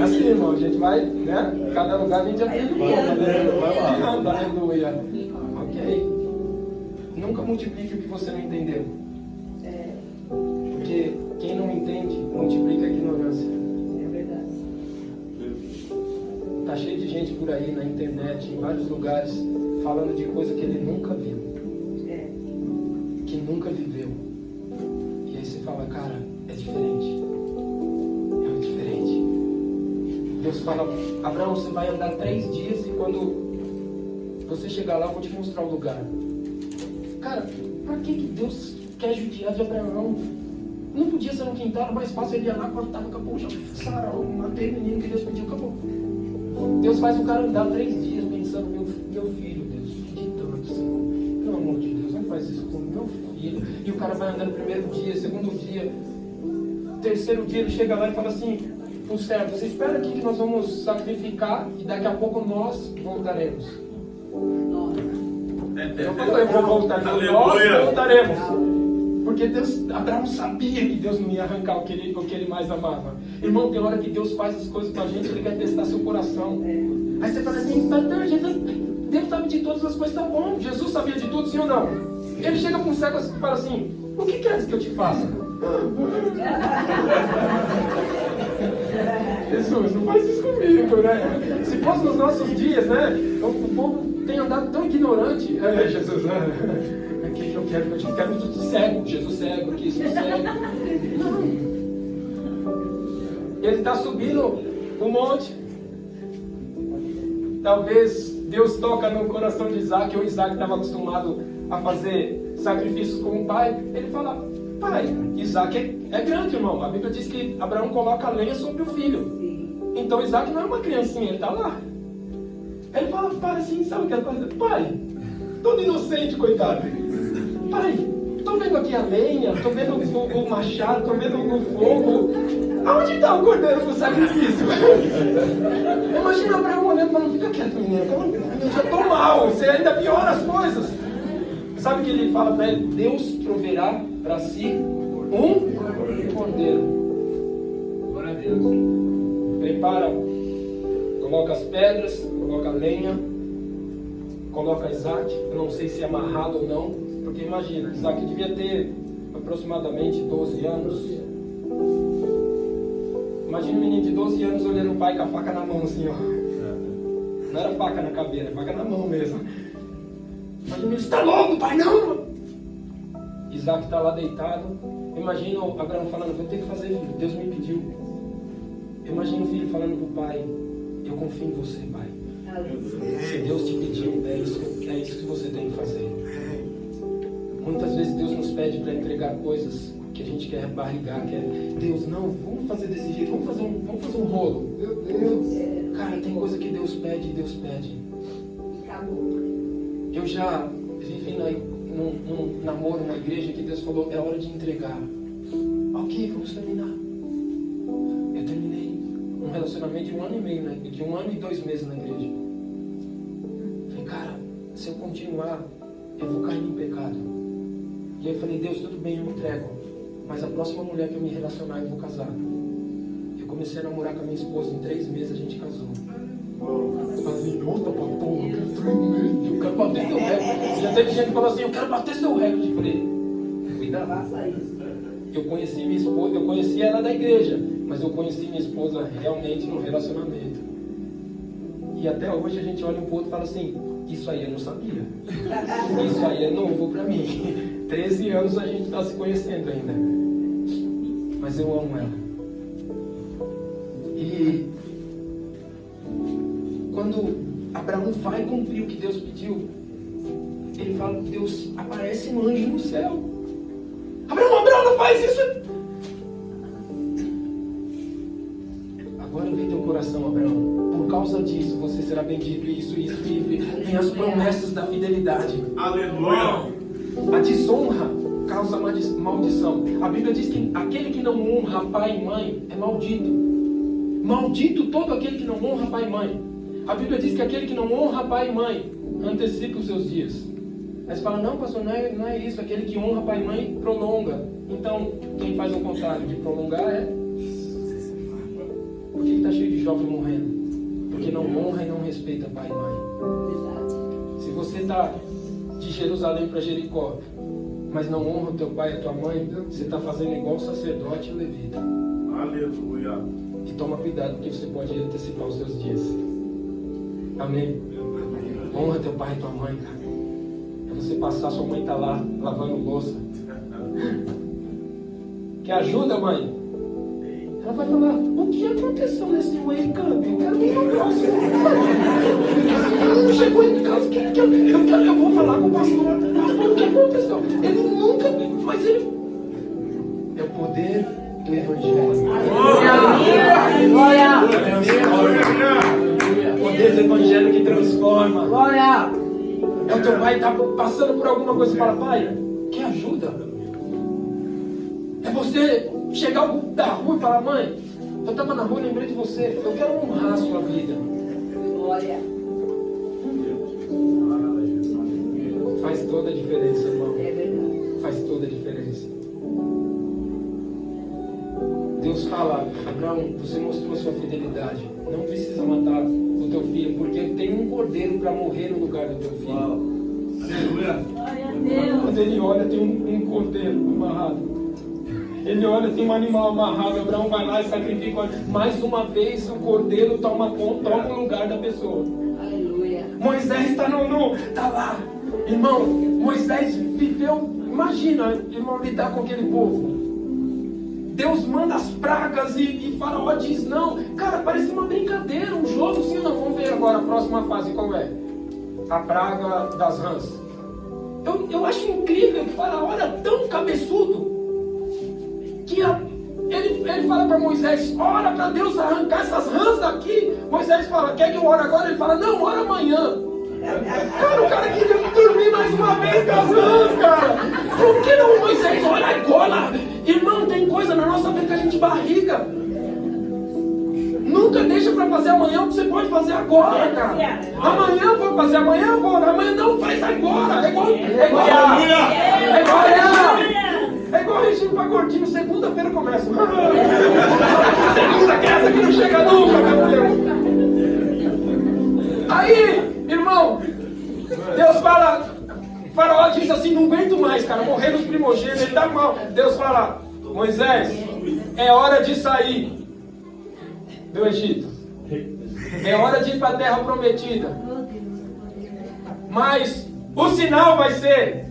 Assim, irmão, a gente vai, né? Cada lugar a gente aprende um pouco. Aleluia. Ok. Nunca multiplique o que você não entendeu. Porque quem não entende, multiplica a ignorância. É verdade. Tá cheio de gente por aí na internet, em vários lugares, falando de coisa que ele nunca viu. Que nunca viveu. E aí você fala, cara, é diferente. É diferente. Deus fala, Abraão, você vai andar 3 dias e quando você chegar lá, eu vou te mostrar o lugar. Cara, pra que Deus quer judiar de Abraão? Não podia ser no quintal, mais fácil ele ia lá, cortava, acabou, já Sara, eu matei o menino que Deus pediu, acabou. Deus faz o cara andar 3 dias pensando, meu filho, Deus, pedi tanto, Senhor. Pelo amor de Deus, não faz isso com meu filho. E o cara vai andando primeiro dia, segundo dia, terceiro dia, ele chega lá e fala assim, pro servo, você espera aqui que nós vamos sacrificar e daqui a pouco nós voltaremos. Eu falei, eu vou voltar, nós voltaremos. Porque Abraão sabia que Deus não ia arrancar o que ele mais amava. Irmão, tem hora que Deus faz as coisas com a gente, Ele quer testar seu coração. Aí você fala assim, Deus sabe de todas as coisas, tá bom. Jesus sabia de tudo, sim ou não? Ele chega para um cego e fala assim, o que queres que eu te faça? Jesus, não faz isso comigo, né? Se fosse nos nossos dias, né? O povo tem andado tão ignorante. Jesus, o que eu quero? Eu quero cego, Jesus cego, aqui, isso cego. Não. Ele está subindo o monte. Talvez Deus toca no coração de Isaac, ou Isaac estava acostumado a fazer sacrifícios com o pai. Ele fala, pai, Isaac é grande, irmão. A Bíblia diz que Abraão coloca a lenha sobre o filho. Então Isaac não é uma criancinha, ele está lá. Ele fala, pai, assim, sabe o que ele faz? Pai, todo inocente, coitado. Pai, estou vendo aqui a lenha, estou vendo o machado, estou vendo o fogo. Aonde está o cordeiro do sacrifício? Imagina Abraão olhando e falando, fica quieto, menino. Eu já estou mal, você ainda piora as coisas. Sabe o que ele fala para ele? Deus proverá para si um cordeiro. Glória a Deus. Prepara, coloca as pedras, coloca a lenha, coloca Isaac. Eu não sei se é amarrado ou não, porque imagina, Isaac devia ter aproximadamente 12 anos. Imagina um menino de 12 anos olhando o pai com a faca na mão assim, ó. Não era faca na caveira, faca na mão mesmo. Imagina ele, está louco, pai, não! Isaac está lá deitado. Imagina o Abraão falando, vou ter que fazer, filho, Deus me pediu. Imagina o filho falando para o pai, eu confio em você, pai. Se Deus te pediu, é isso que você tem que fazer. Muitas vezes Deus nos pede para entregar coisas que a gente quer barrigar, Deus, não, vamos fazer desse jeito, vamos fazer um rolo. Meu Deus. Cara, tem coisa que Deus pede. Acabou. Eu já vivi num namoro na igreja que Deus falou, é hora de entregar. Ok, vamos terminar. Eu terminei um relacionamento de 1 ano e meio, né? De 1 ano e 2 meses na igreja. Falei, cara, se eu continuar, eu vou cair em pecado. E aí eu falei, Deus, tudo bem, eu me entrego. Mas a próxima mulher que eu me relacionar, eu vou casar. Eu comecei a namorar com a minha esposa, em 3 meses a gente casou. Eu falei assim, nossa, pastor, eu quero bater seu recorde. Já teve gente que falou assim, eu quero bater seu recorde. Eu falei, cuidado. Faça isso. Eu conheci minha esposa, eu conheci ela da igreja, mas eu conheci minha esposa realmente no relacionamento. E até hoje a gente olha um pro outro e fala assim, isso aí eu não sabia. Isso aí é novo pra mim. 13 anos a gente está se conhecendo ainda. Mas eu amo ela. E quando Abraão vai cumprir o que Deus pediu, ele fala, Deus, aparece um anjo no céu. Abraão, não faz isso! Agora vem teu coração, Abraão. Por causa disso, você será bendito. Isso. E vem as promessas da fidelidade. Aleluia! A desonra causa maldição. A Bíblia diz que aquele que não honra pai e mãe é maldito. Maldito todo aquele que não honra pai e mãe. A Bíblia diz que aquele que não honra pai e mãe antecipa os seus dias. Aí você fala, não, pastor, não é isso. Aquele que honra pai e mãe prolonga. Então, quem faz o contrário de prolongar é... Por que está cheio de jovem morrendo? Porque não honra e não respeita pai e mãe. Se você está de Jerusalém para Jericó, mas não honra o teu pai e a tua mãe, você está fazendo igual o sacerdote e o levita. Aleluia. E toma cuidado, porque você pode antecipar os seus dias. Amém? Honra teu pai e tua mãe, cara. É você passar, sua mãe está lá lavando louça. Quer ajuda, mãe? Ela vai falar, o que aconteceu nesse wake up? Eu quero ir no próximo. Chegou em casa, eu vou falar com o pastor. Pastor, o que aconteceu? Ele nunca, mas ele... É o poder do Evangelho. Glória! O poder do Evangelho que transforma. Glória! É o teu pai está passando por alguma coisa e fala, pai, que ajuda? É você chegar da rua e falar, mãe, eu estava na rua e lembrei de você, eu quero honrar a sua vida. Glória! Faz toda a diferença, irmão. É verdade. Faz toda a diferença. Deus fala, Abraão, você mostrou sua fidelidade. Não precisa matar o teu filho, porque tem um cordeiro para morrer no lugar do teu filho. Aleluia. Glória a Deus. Quando ele olha, tem um cordeiro amarrado. Ele olha, tem um animal amarrado. Abraão vai lá e sacrifica. Mais uma vez, o cordeiro toma o lugar da pessoa. Aleluia. Moisés está tá lá. Irmão, Moisés viveu. Imagina, irmão, lidar com aquele povo. Deus manda as pragas e Faraó diz não. Cara, parece uma brincadeira, um jogo. Sim, não. Vamos ver agora a próxima fase qual é. A praga das rãs. Eu acho incrível que Faraó era tão cabeçudo que ele fala para Moisés, ora para Deus arrancar essas rãs daqui. Moisés fala, quer que eu ore agora? Ele fala, não, ora amanhã. Cara, o cara queria dormir mais uma vez com as rãs, cara. Por que não, Moisés? Olha agora. Irmão, tem coisa na nossa vida que a gente barriga. Nunca deixa para fazer amanhã o que você pode fazer agora, cara. Amanhã eu vou fazer, amanhã eu vou. Amanhã não, faz agora. É igual regime para gordinho. Segunda-feira começa. Segunda que é essa que não chega nunca, meu Deus. Aí, irmão, Deus fala, Faraó diz assim, não aguento mais, cara, morrer nos primogênitos, ele tá mal. Deus fala, Moisés, é hora de sair do Egito. É hora de ir para a terra prometida. Mas o sinal vai ser,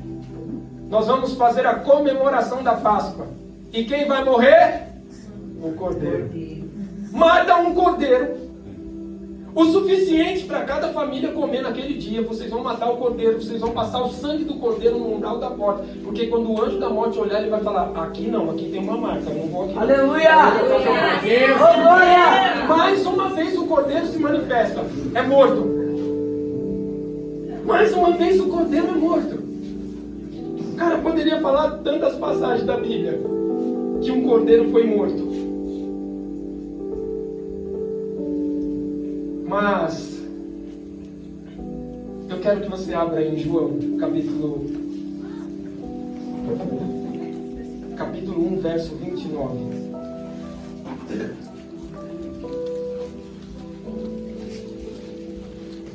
nós vamos fazer a comemoração da Páscoa. E quem vai morrer? O cordeiro. Mata um cordeiro. O suficiente para cada família comer naquele dia. Vocês vão matar o cordeiro, vocês vão passar o sangue do cordeiro no umbral da porta. Porque quando o anjo da morte olhar, ele vai falar: aqui não, aqui tem uma marca, eu não vou aqui. Aleluia! Aleluia! Mais uma vez o cordeiro se manifesta, é morto. Mais uma vez o cordeiro é morto. Cara, poderia falar tantas passagens da Bíblia que um cordeiro foi morto. Mas eu quero que você abra em João, capítulo 1, verso 29.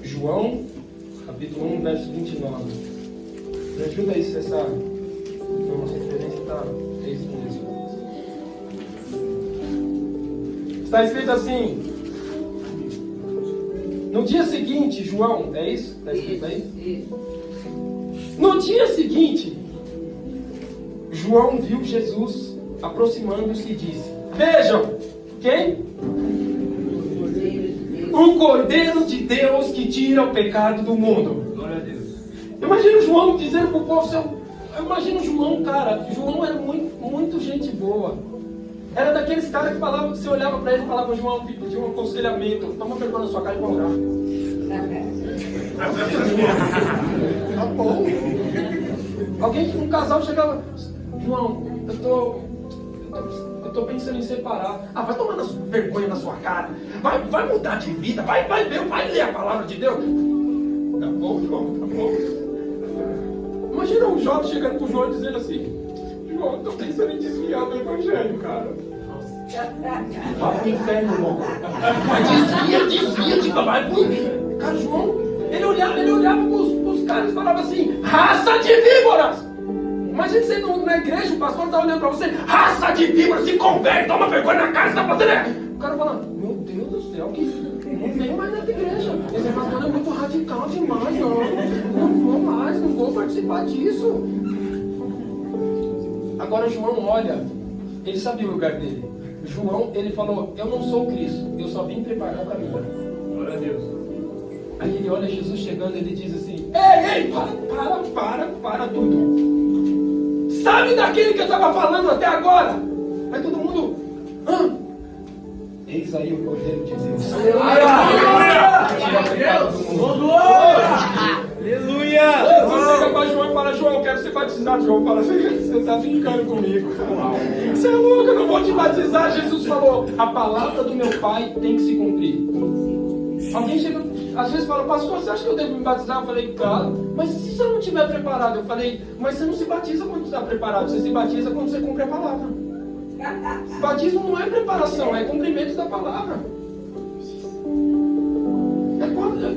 João, capítulo 1, verso 29. Me ajuda aí se essa referência está isso mesmo. Está escrito assim: no dia seguinte, João, é isso? Está escrito aí? No dia seguinte, João viu Jesus aproximando-se e disse: vejam, quem? O Cordeiro de Deus que tira o pecado do mundo. Glória a Deus. Imagina João dizendo para o povo: eu imagino João, cara. João era muito gente boa. Era daqueles caras que falavam, que você olhava para ele e falava: João, pedia um aconselhamento. Toma vergonha na sua cara e vai orar. Tá bom. Alguém, um casal chegava: João, eu tô pensando em separar. Ah, vai tomar vergonha na sua cara. Vai mudar de vida. Vai ver, vai ler a palavra de Deus. Tá bom, João, tá bom. Imagina um jovem chegando pro João dizendo assim: João, eu tô pensando em desviar do evangelho, cara. Vai pro inferno, louco. Desvia, vai pro inferno. Cara, João, ele olhava pros caras e falava assim: raça de víboras! Imagina você na igreja, o pastor tá olhando pra você: raça de víboras, se converte, toma vergonha na cara, você tá fazendo. O cara fala: meu Deus do céu, que não venho mais nessa igreja. Esse pastor é muito radical demais, não vou mais, não vou participar disso. Agora João olha, ele sabia o lugar dele. João, ele falou: eu não sou o Cristo, eu só vim preparar o caminho. Glória a Deus. Aí ele olha Jesus chegando e ele diz assim: ei, para tudo. Sabe daquele que eu estava falando até agora? Aí todo mundo: eis aí o Cordeiro de Deus. Tira o pecado do mundo. Aleluia! Você chega para João e fala: João, eu quero ser batizado. João fala: você está brincando comigo. Você é louco, eu não vou te batizar. Jesus falou: a palavra do meu Pai tem que se cumprir. Alguém chega, às vezes fala: pastor, você acha que eu devo me batizar? Eu falei: claro. Mas se você não estiver preparado? Eu falei: mas você não se batiza quando está preparado. Você se batiza quando você cumpre a palavra. Batismo não é preparação, é cumprimento da palavra. É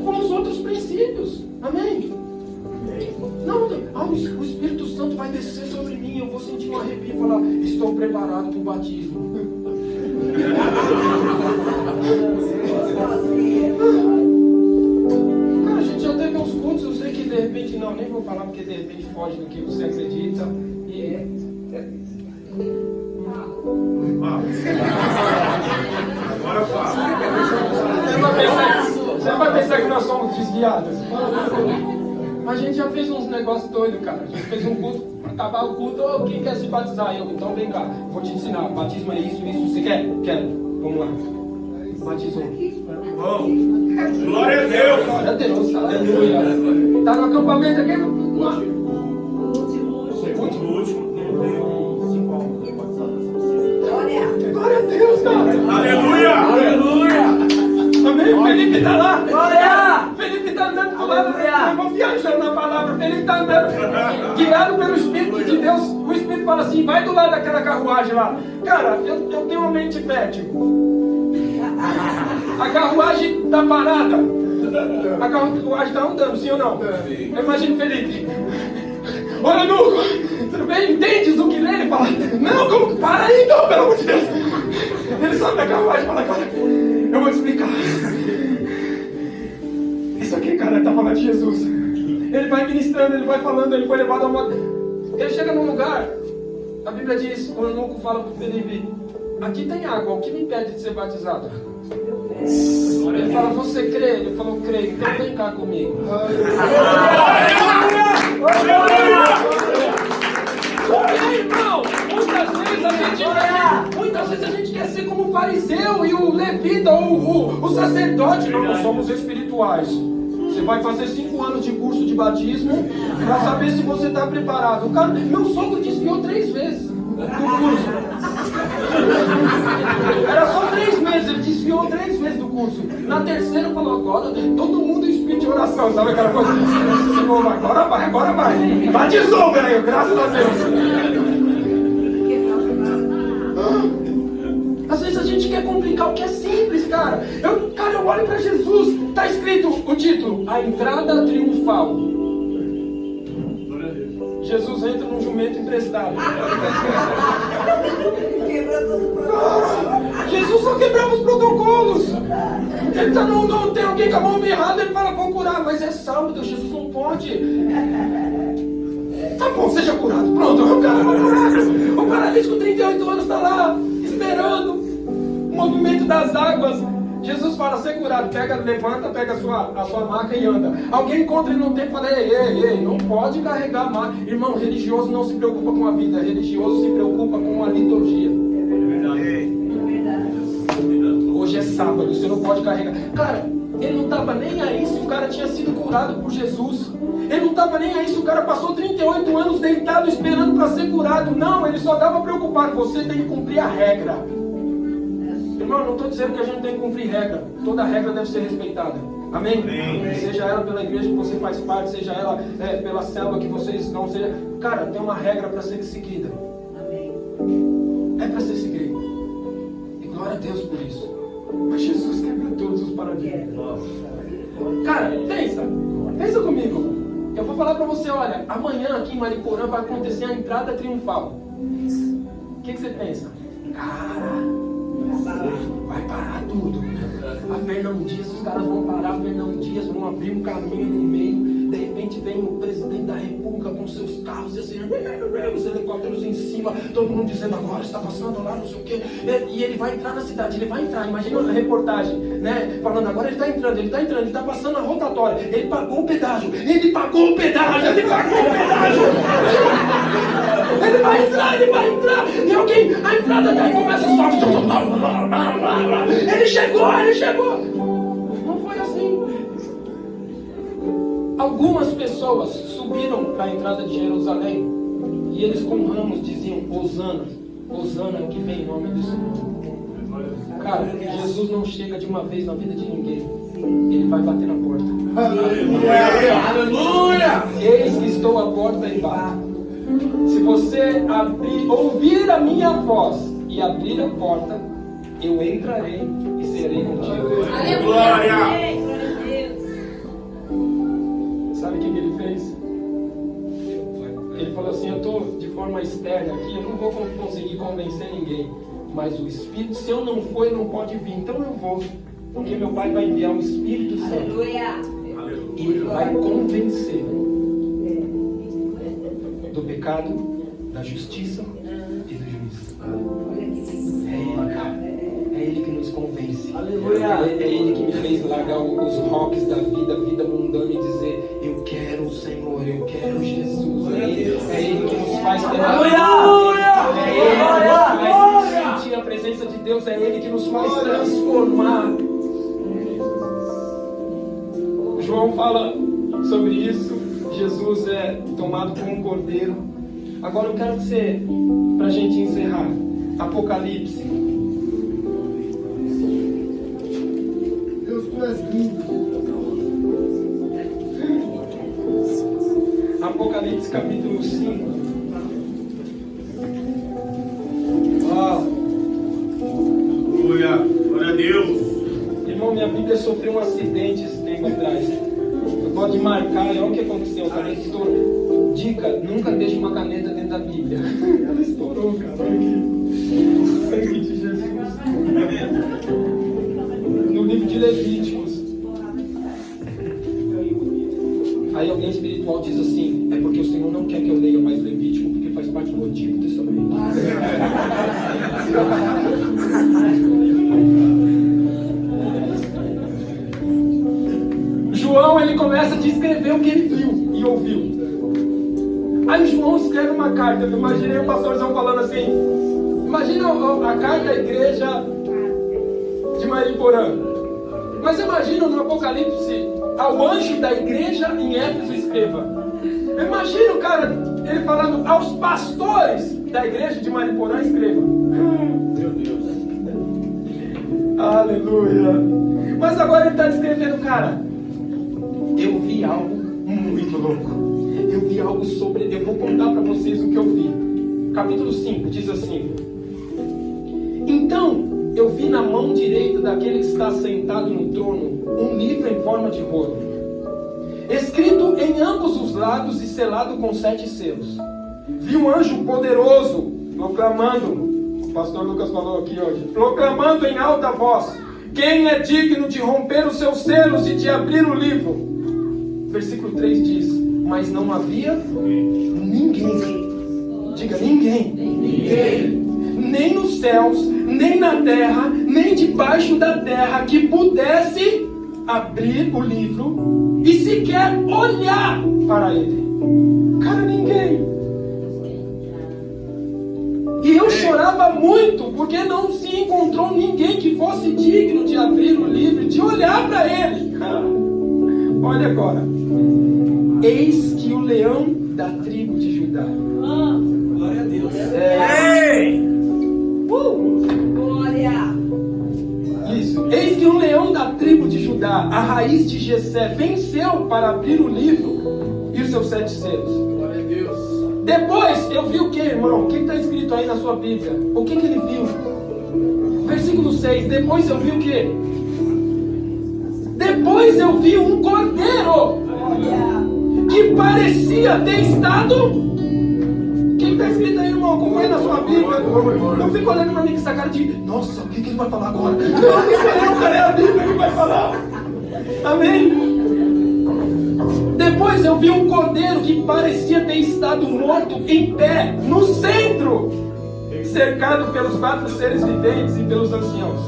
como os outros princípios. Amém? Não, o Espírito Santo vai descer sobre mim, eu vou sentir um arrepio e falar: estou preparado para o batismo. Cara, a gente já teve uns cultos, eu sei que de repente não, nem vou falar porque de repente foge do que você acredita. Agora fala. Você vai pensar que nós somos desviados. Mas a gente já fez uns negócios doidos, cara. A gente fez um culto, acabar o culto: quem quer se batizar? Eu, então vem cá, vou te ensinar. Batismo é isso. Você quer? Quero. Vamos lá. Batizou. Bom. Glória a Deus. Glória a Deus, aleluia. Tá no acampamento aqui? O último. Glória a Deus, cara. Aleluia. Amém? O Felipe tá lá. Glória! Felipe tá andando do lado. Eu vou viajando na palavra. Felipe tá andando, guiado pelo Espírito de Deus. O Espírito fala assim: vai do lado daquela carruagem lá. Cara, eu tenho uma mente fértil. A carruagem tá parada. A carruagem tá andando, sim ou não? Imagina o Felipe: olha, Nuco, tudo bem? Entendes o que ele fala? Não, como? Para aí então, pelo amor de Deus. Ele sobe da carruagem e fala: cara, eu vou te explicar. Isso aqui, cara, tá falando de Jesus. Ele vai ministrando, ele vai falando, ele foi levado a uma... Ele chega num lugar, a Bíblia diz, quando o Nuco fala pro Felipe: aqui tem água, o que me impede de ser batizado? Ele fala, você crê? Ele falou, creio, então vem cá comigo. Irmão, muitas vezes a gente quer ser como o fariseu e o levita ou o sacerdote. Não, nós somos espirituais. Você vai fazer 5 anos de curso de batismo para saber se você está preparado. O cara, meu sogro desviou 3 vezes do curso. Era só 3 meses, ele desviou 3 vezes do curso. Na terceira falou, agora todo mundo em espírito de oração, sabe aquela coisa? Senhor, agora vai. Batizou, velho, graças a Deus. Às vezes a gente quer complicar o que é simples, cara. Eu olho para Jesus, tá escrito o título, a entrada triunfal. Jesus entra num jumento emprestado. Jesus só quebrava os protocolos. Ele tá não tem alguém com a mão errada, ele fala, vou curar, mas é sábado, Jesus não pode. Tá bom, seja curado. Pronto, o cara vai curar. O paralítico com 38 anos tá lá, esperando o movimento das águas. Jesus fala, ser curado, levanta, pega a sua maca e anda. Alguém encontra ele no tempo e fala, ei, não pode carregar a maca. Irmão, religioso não se preocupa com a vida, religioso se preocupa com a liturgia. Hoje é sábado, você não pode carregar. Cara, ele não estava nem aí se o cara tinha sido curado por Jesus. Ele não estava nem aí se o cara passou 38 anos deitado esperando para ser curado. Não, ele só estava preocupado, você tem que cumprir a regra. Irmão, não estou dizendo que a gente tem que cumprir regra. Toda regra deve ser respeitada. Amém? Amém? Seja ela pela igreja que você faz parte, seja ela pela célula que vocês não seja. Cara, tem uma regra para ser seguida. Amém. É para ser seguida. E glória a Deus por isso. Mas Jesus quebra todos os paradigmas. Cara, pensa comigo. Eu vou falar para você, olha, amanhã aqui em Mariporã vai acontecer a entrada triunfal. O que você pensa? Cara, vai parar tudo. A Fernão Dias, os caras vão parar a Fernão Dias, vão abrir um caminho no meio. De repente vem o presidente da República com seus carros, assim, os helicópteros em cima, todo mundo dizendo agora está passando lá, não sei o quê. E ele vai entrar na cidade, ele vai entrar. Imagina a reportagem, né? Falando agora ele está entrando, ele está passando a rotatória. Ele pagou o pedágio. Ele vai entrar. E alguém, a entrada daí começa só. Ele chegou. Não foi assim. Algumas pessoas subiram para a entrada de Jerusalém e eles com ramos diziam Hosana é o que vem em nome do Senhor. Cara, Jesus não chega de uma vez na vida de ninguém. Ele vai bater na porta. Aleluia! Eis que estou à porta e bato. Se você ouvir a minha voz e abrir a porta, eu entrarei e serei contigo. Glória! Sabe o que ele fez? Ele falou assim, eu estou de forma externa aqui, eu não vou conseguir convencer ninguém. Mas o Espírito, se eu não for, ele não pode vir. Então eu vou. Porque meu Pai vai enviar o Espírito Santo. Aleluia. E ele vai convencer do pecado, da justiça e do juízo. É ele, cara. É ele que nos convence. É ele que me fez largar os rocks da vida mundana e dizer, eu quero o Senhor, eu quero Jesus. É ele que nos faz ter é ele que nos faz sentir a presença de Deus, é ele que nos faz transformar. João fala sobre isso. Jesus é tomado como um cordeiro. Agora eu quero que pra gente encerrar, Apocalipse. Deus, tu és lindo. Apocalipse capítulo 5. Uau! Aleluia! Glória a Deus! Irmão, minha Bíblia sofreu um acidente esse tempo atrás. Eu gosto de marcar, olha o que aconteceu. A caneta estourou. Dica, nunca deixe uma caneta dentro da Bíblia. Ela estourou, cara. Olha aqui. Sangue de Jesus. No livro de Levíticos. Aí alguém espiritual diz assim, é porque o Senhor não quer que eu leia mais Levítico, porque faz parte do Antigo Testamento. Aí João escreve uma carta. Eu imaginei o pastorzão falando assim. Imagina a carta da igreja de Mariporã. Mas imagina no Apocalipse ao anjo da igreja em Éfeso escreva. Imagina o cara, ele falando aos pastores da igreja de Mariporã escreva. Meu Deus. Aleluia. Mas agora ele está descrevendo, cara. Eu vi algo muito louco. Eu vi algo sobre. Eu vou contar para vocês o que eu vi. Capítulo 5 diz assim: Então eu vi na mão direita daquele que está sentado no trono um livro em forma de rolo, escrito em ambos os lados e selado com 7 selos. Vi um anjo poderoso proclamando, o pastor Lucas falou aqui hoje, proclamando em alta voz: quem é digno de romper os seus selos e de abrir o livro? Versículo 3 diz: mas não havia ninguém. Diga, ninguém. Nem nos céus, nem na terra, nem debaixo da terra que pudesse abrir o livro e sequer olhar para ele. Cara, ninguém. E eu chorava muito porque não se encontrou ninguém que fosse digno de abrir o livro e de olhar para ele. Olha agora. Eis que o leão da tribo de Judá. Glória a Deus. Glória. Isso. Eis que o leão da tribo de Judá, a raiz de Jessé, venceu para abrir o livro e os seus 7 selos. Glória a Deus. Depois eu vi o que, irmão? O que está escrito aí na sua Bíblia? O que ele viu? Versículo 6. Depois eu vi o que? Depois eu vi um cordeiro que parecia ter estado. Quem está escrito aí, irmão? Acompanha na sua Bíblia. Não fica olhando para mim com essa cara de: nossa, o que ele vai falar agora? Não, cara, é a Bíblia que vai falar. Amém? Depois eu vi um cordeiro que parecia ter estado morto em pé, no centro, cercado pelos 4 seres viventes e pelos anciãos.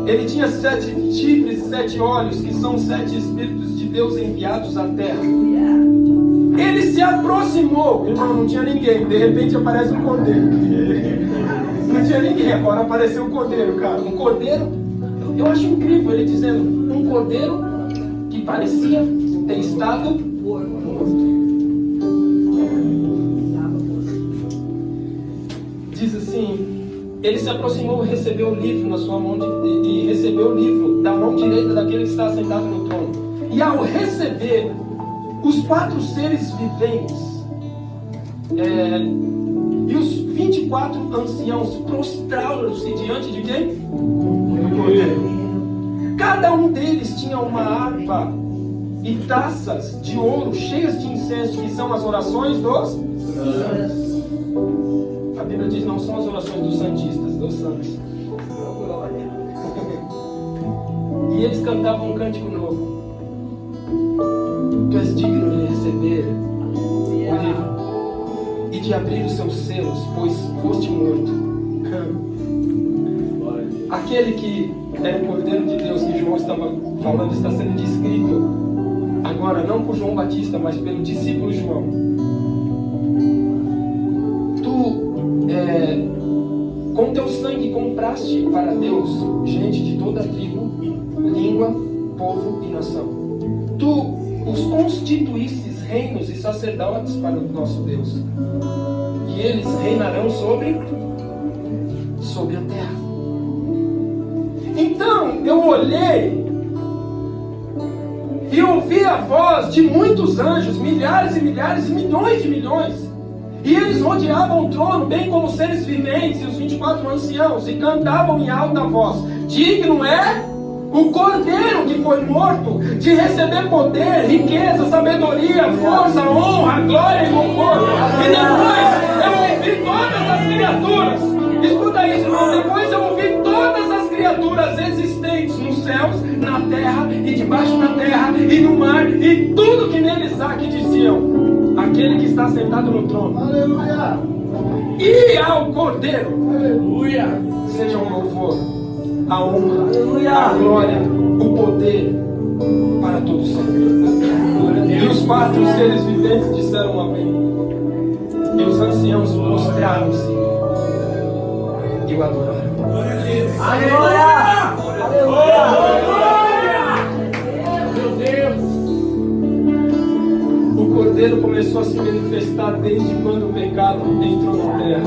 Ele tinha 7 chifres e 7 olhos, que são 7 Espíritos de Deus enviados à terra. Ele se aproximou, irmão, não tinha ninguém, de repente aparece um cordeiro. Não tinha ninguém, agora apareceu um cordeiro, cara. Um cordeiro, eu acho incrível ele dizendo, um cordeiro que parecia ter estado morto. Diz assim: ele se aproximou e recebeu o livro na sua mão e recebeu o livro da mão direita daquele que está sentado no trono. E ao receber, os 4 seres viventes e os 24 anciãos prostraram-se diante de quem? Do cordeiro. Cada um deles tinha uma harpa e taças de ouro cheias de incenso, que são as orações dos santos. A Bíblia diz: não são as orações dos santistas, dos santos. E eles cantavam um cântico novo: tu és digno de receber o livro e de abrir os seus selos, pois foste morto. Aquele que é o Cordeiro de Deus que João estava falando está sendo descrito agora não por João Batista, mas pelo discípulo João. Com teu sangue compraste para Deus gente de toda tribo, língua, povo e nação. Tu os constituístes reinos e sacerdotes para o nosso Deus, e eles reinarão sobre a terra. Então eu olhei e ouvi a voz de muitos anjos, milhares e milhares e milhões de milhões, e eles rodeavam o trono, bem como os seres viventes e os 24 anciãos, e cantavam em alta voz: digno é o Cordeiro que foi morto de receber poder, riqueza, sabedoria, força, honra, glória e louvor. E depois eu ouvi todas as criaturas. Escuta isso, irmão. Depois eu ouvi todas as criaturas existentes nos céus, na terra e debaixo da terra e no mar e tudo que neles há, que diziam: aquele que está sentado no trono, Aleluia! e ao Cordeiro, Aleluia. seja o louvor, a honra, a glória, o poder para todos sempre. E os 4 seres viventes disseram amém. conseguiu adorar. Meu Deus. O Cordeiro começou a se manifestar desde quando o pecado entrou na terra.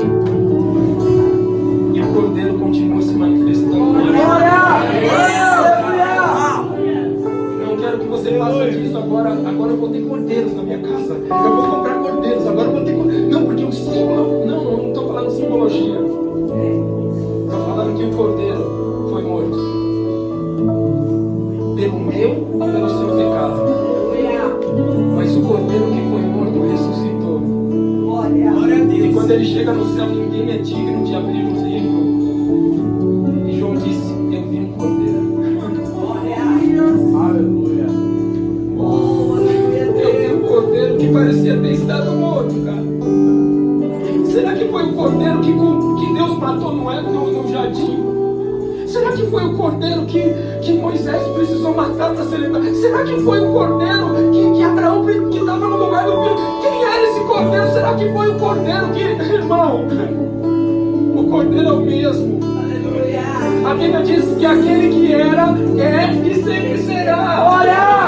E o Cordeiro continua se manifestando. Não quero que você faça disso agora. Agora eu vou ter cordeiros na minha casa. Eu vou comprar cordeiros. Agora eu vou ter cordeiros. Não, porque o símbolo. Não estou falando simbologia. Estou falando que o Cordeiro foi morto pelo meu e pelo seu pecado. Mas o Cordeiro que foi morto ressuscitou. Glória a Deus. E quando ele chega no céu, ninguém é digno de abrir os livros. E João disse: eu vi um Cordeiro. Aleluia. Eu vi um Cordeiro que parecia ter estado morto, cara. Será que foi o Cordeiro que Deus matou no jardim? Será que foi o Cordeiro que Moisés precisou matar para celebrar? Será que foi o Cordeiro que Abraão que estava no lugar do filho? Quem era esse Cordeiro? Será que foi o Cordeiro que... Irmão, o Cordeiro é o mesmo. A Bíblia diz que aquele que era, é e sempre será. Olha!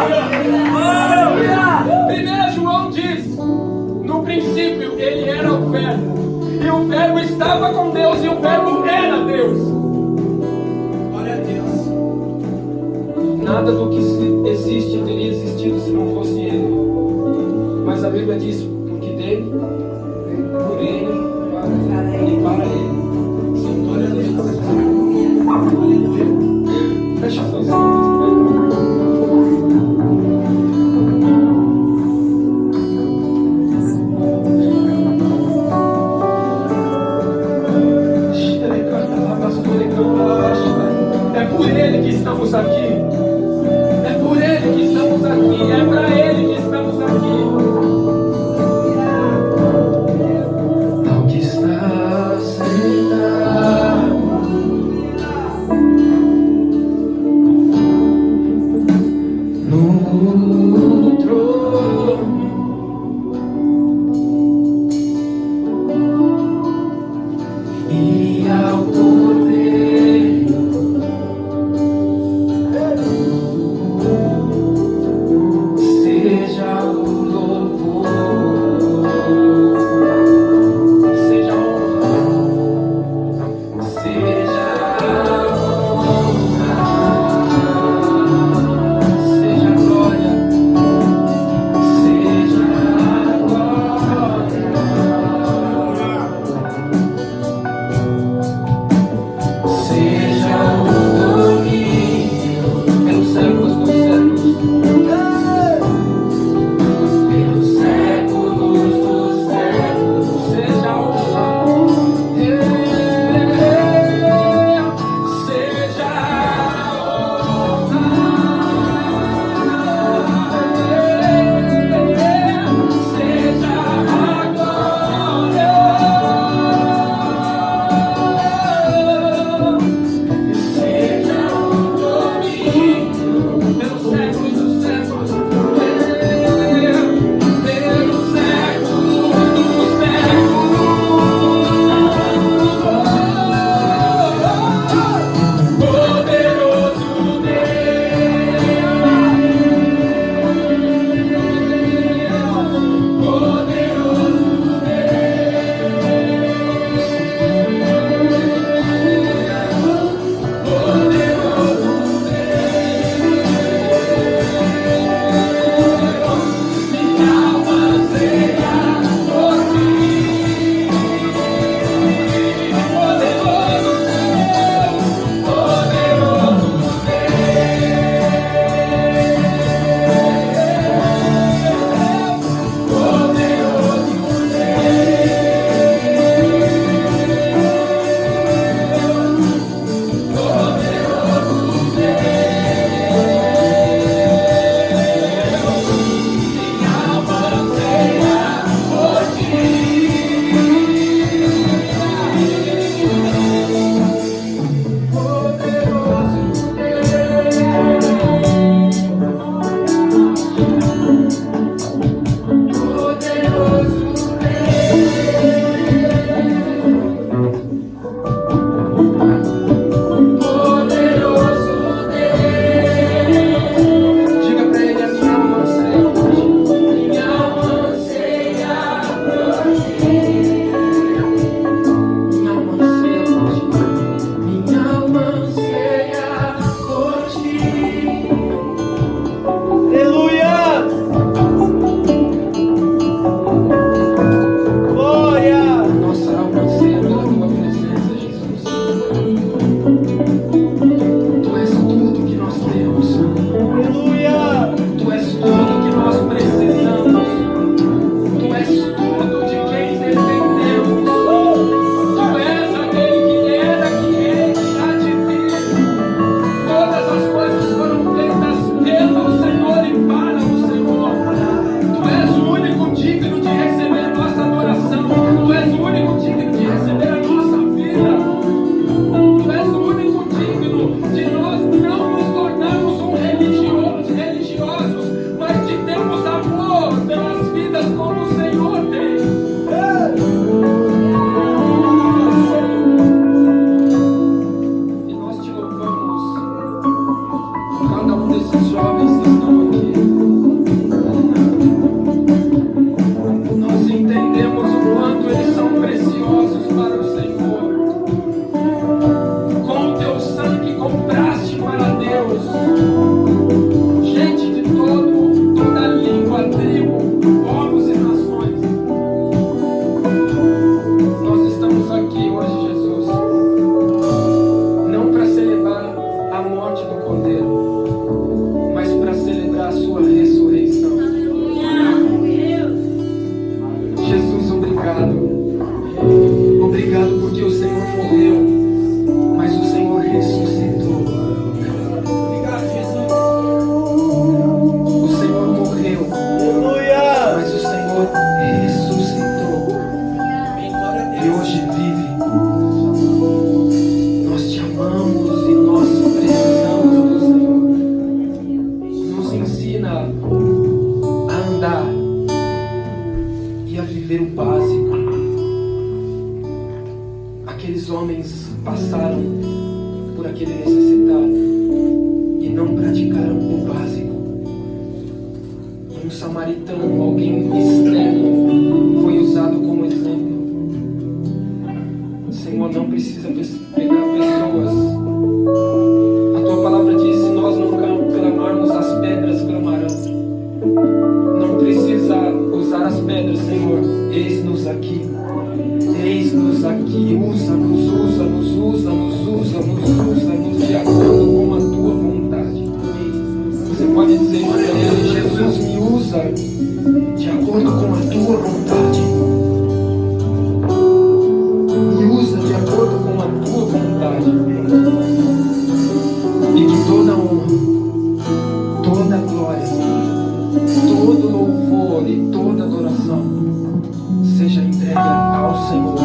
1 João diz: no princípio ele era o Verbo, e o Verbo estava com Deus, e o Verbo era Deus. Glória a Deus. Nada do que existe teria existido se não fosse Ele. Mas a Bíblia diz: porque dele, por Ele e para Ele. Glória a Deus. Fecha seus olhos. É por Ele que estamos aqui. É por Ele que estamos aqui. É para Ele que estamos aqui. básico. Aqueles homens passaram por aquele necessitado e não praticaram o básico. E um samaritano, alguém externo, foi usado como exemplo. Senhor, não precisa pegar pessoas. A tua palavra diz: se nós não clamarmos, as pedras clamarão. Não precisa usar as pedras, Senhor. Eis-nos aqui. Eis-nos aqui. Usa-nos, usa-nos, usa-nos, usa-nos, usa-nos de acordo com a tua vontade. Você pode dizer para ele: Jesus, me usa de acordo com a tua vontade. Me usa de acordo com a tua vontade. E que toda honra, toda glória, todo louvor e toda adoração seja entregue ao Senhor,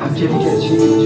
aquele que é digno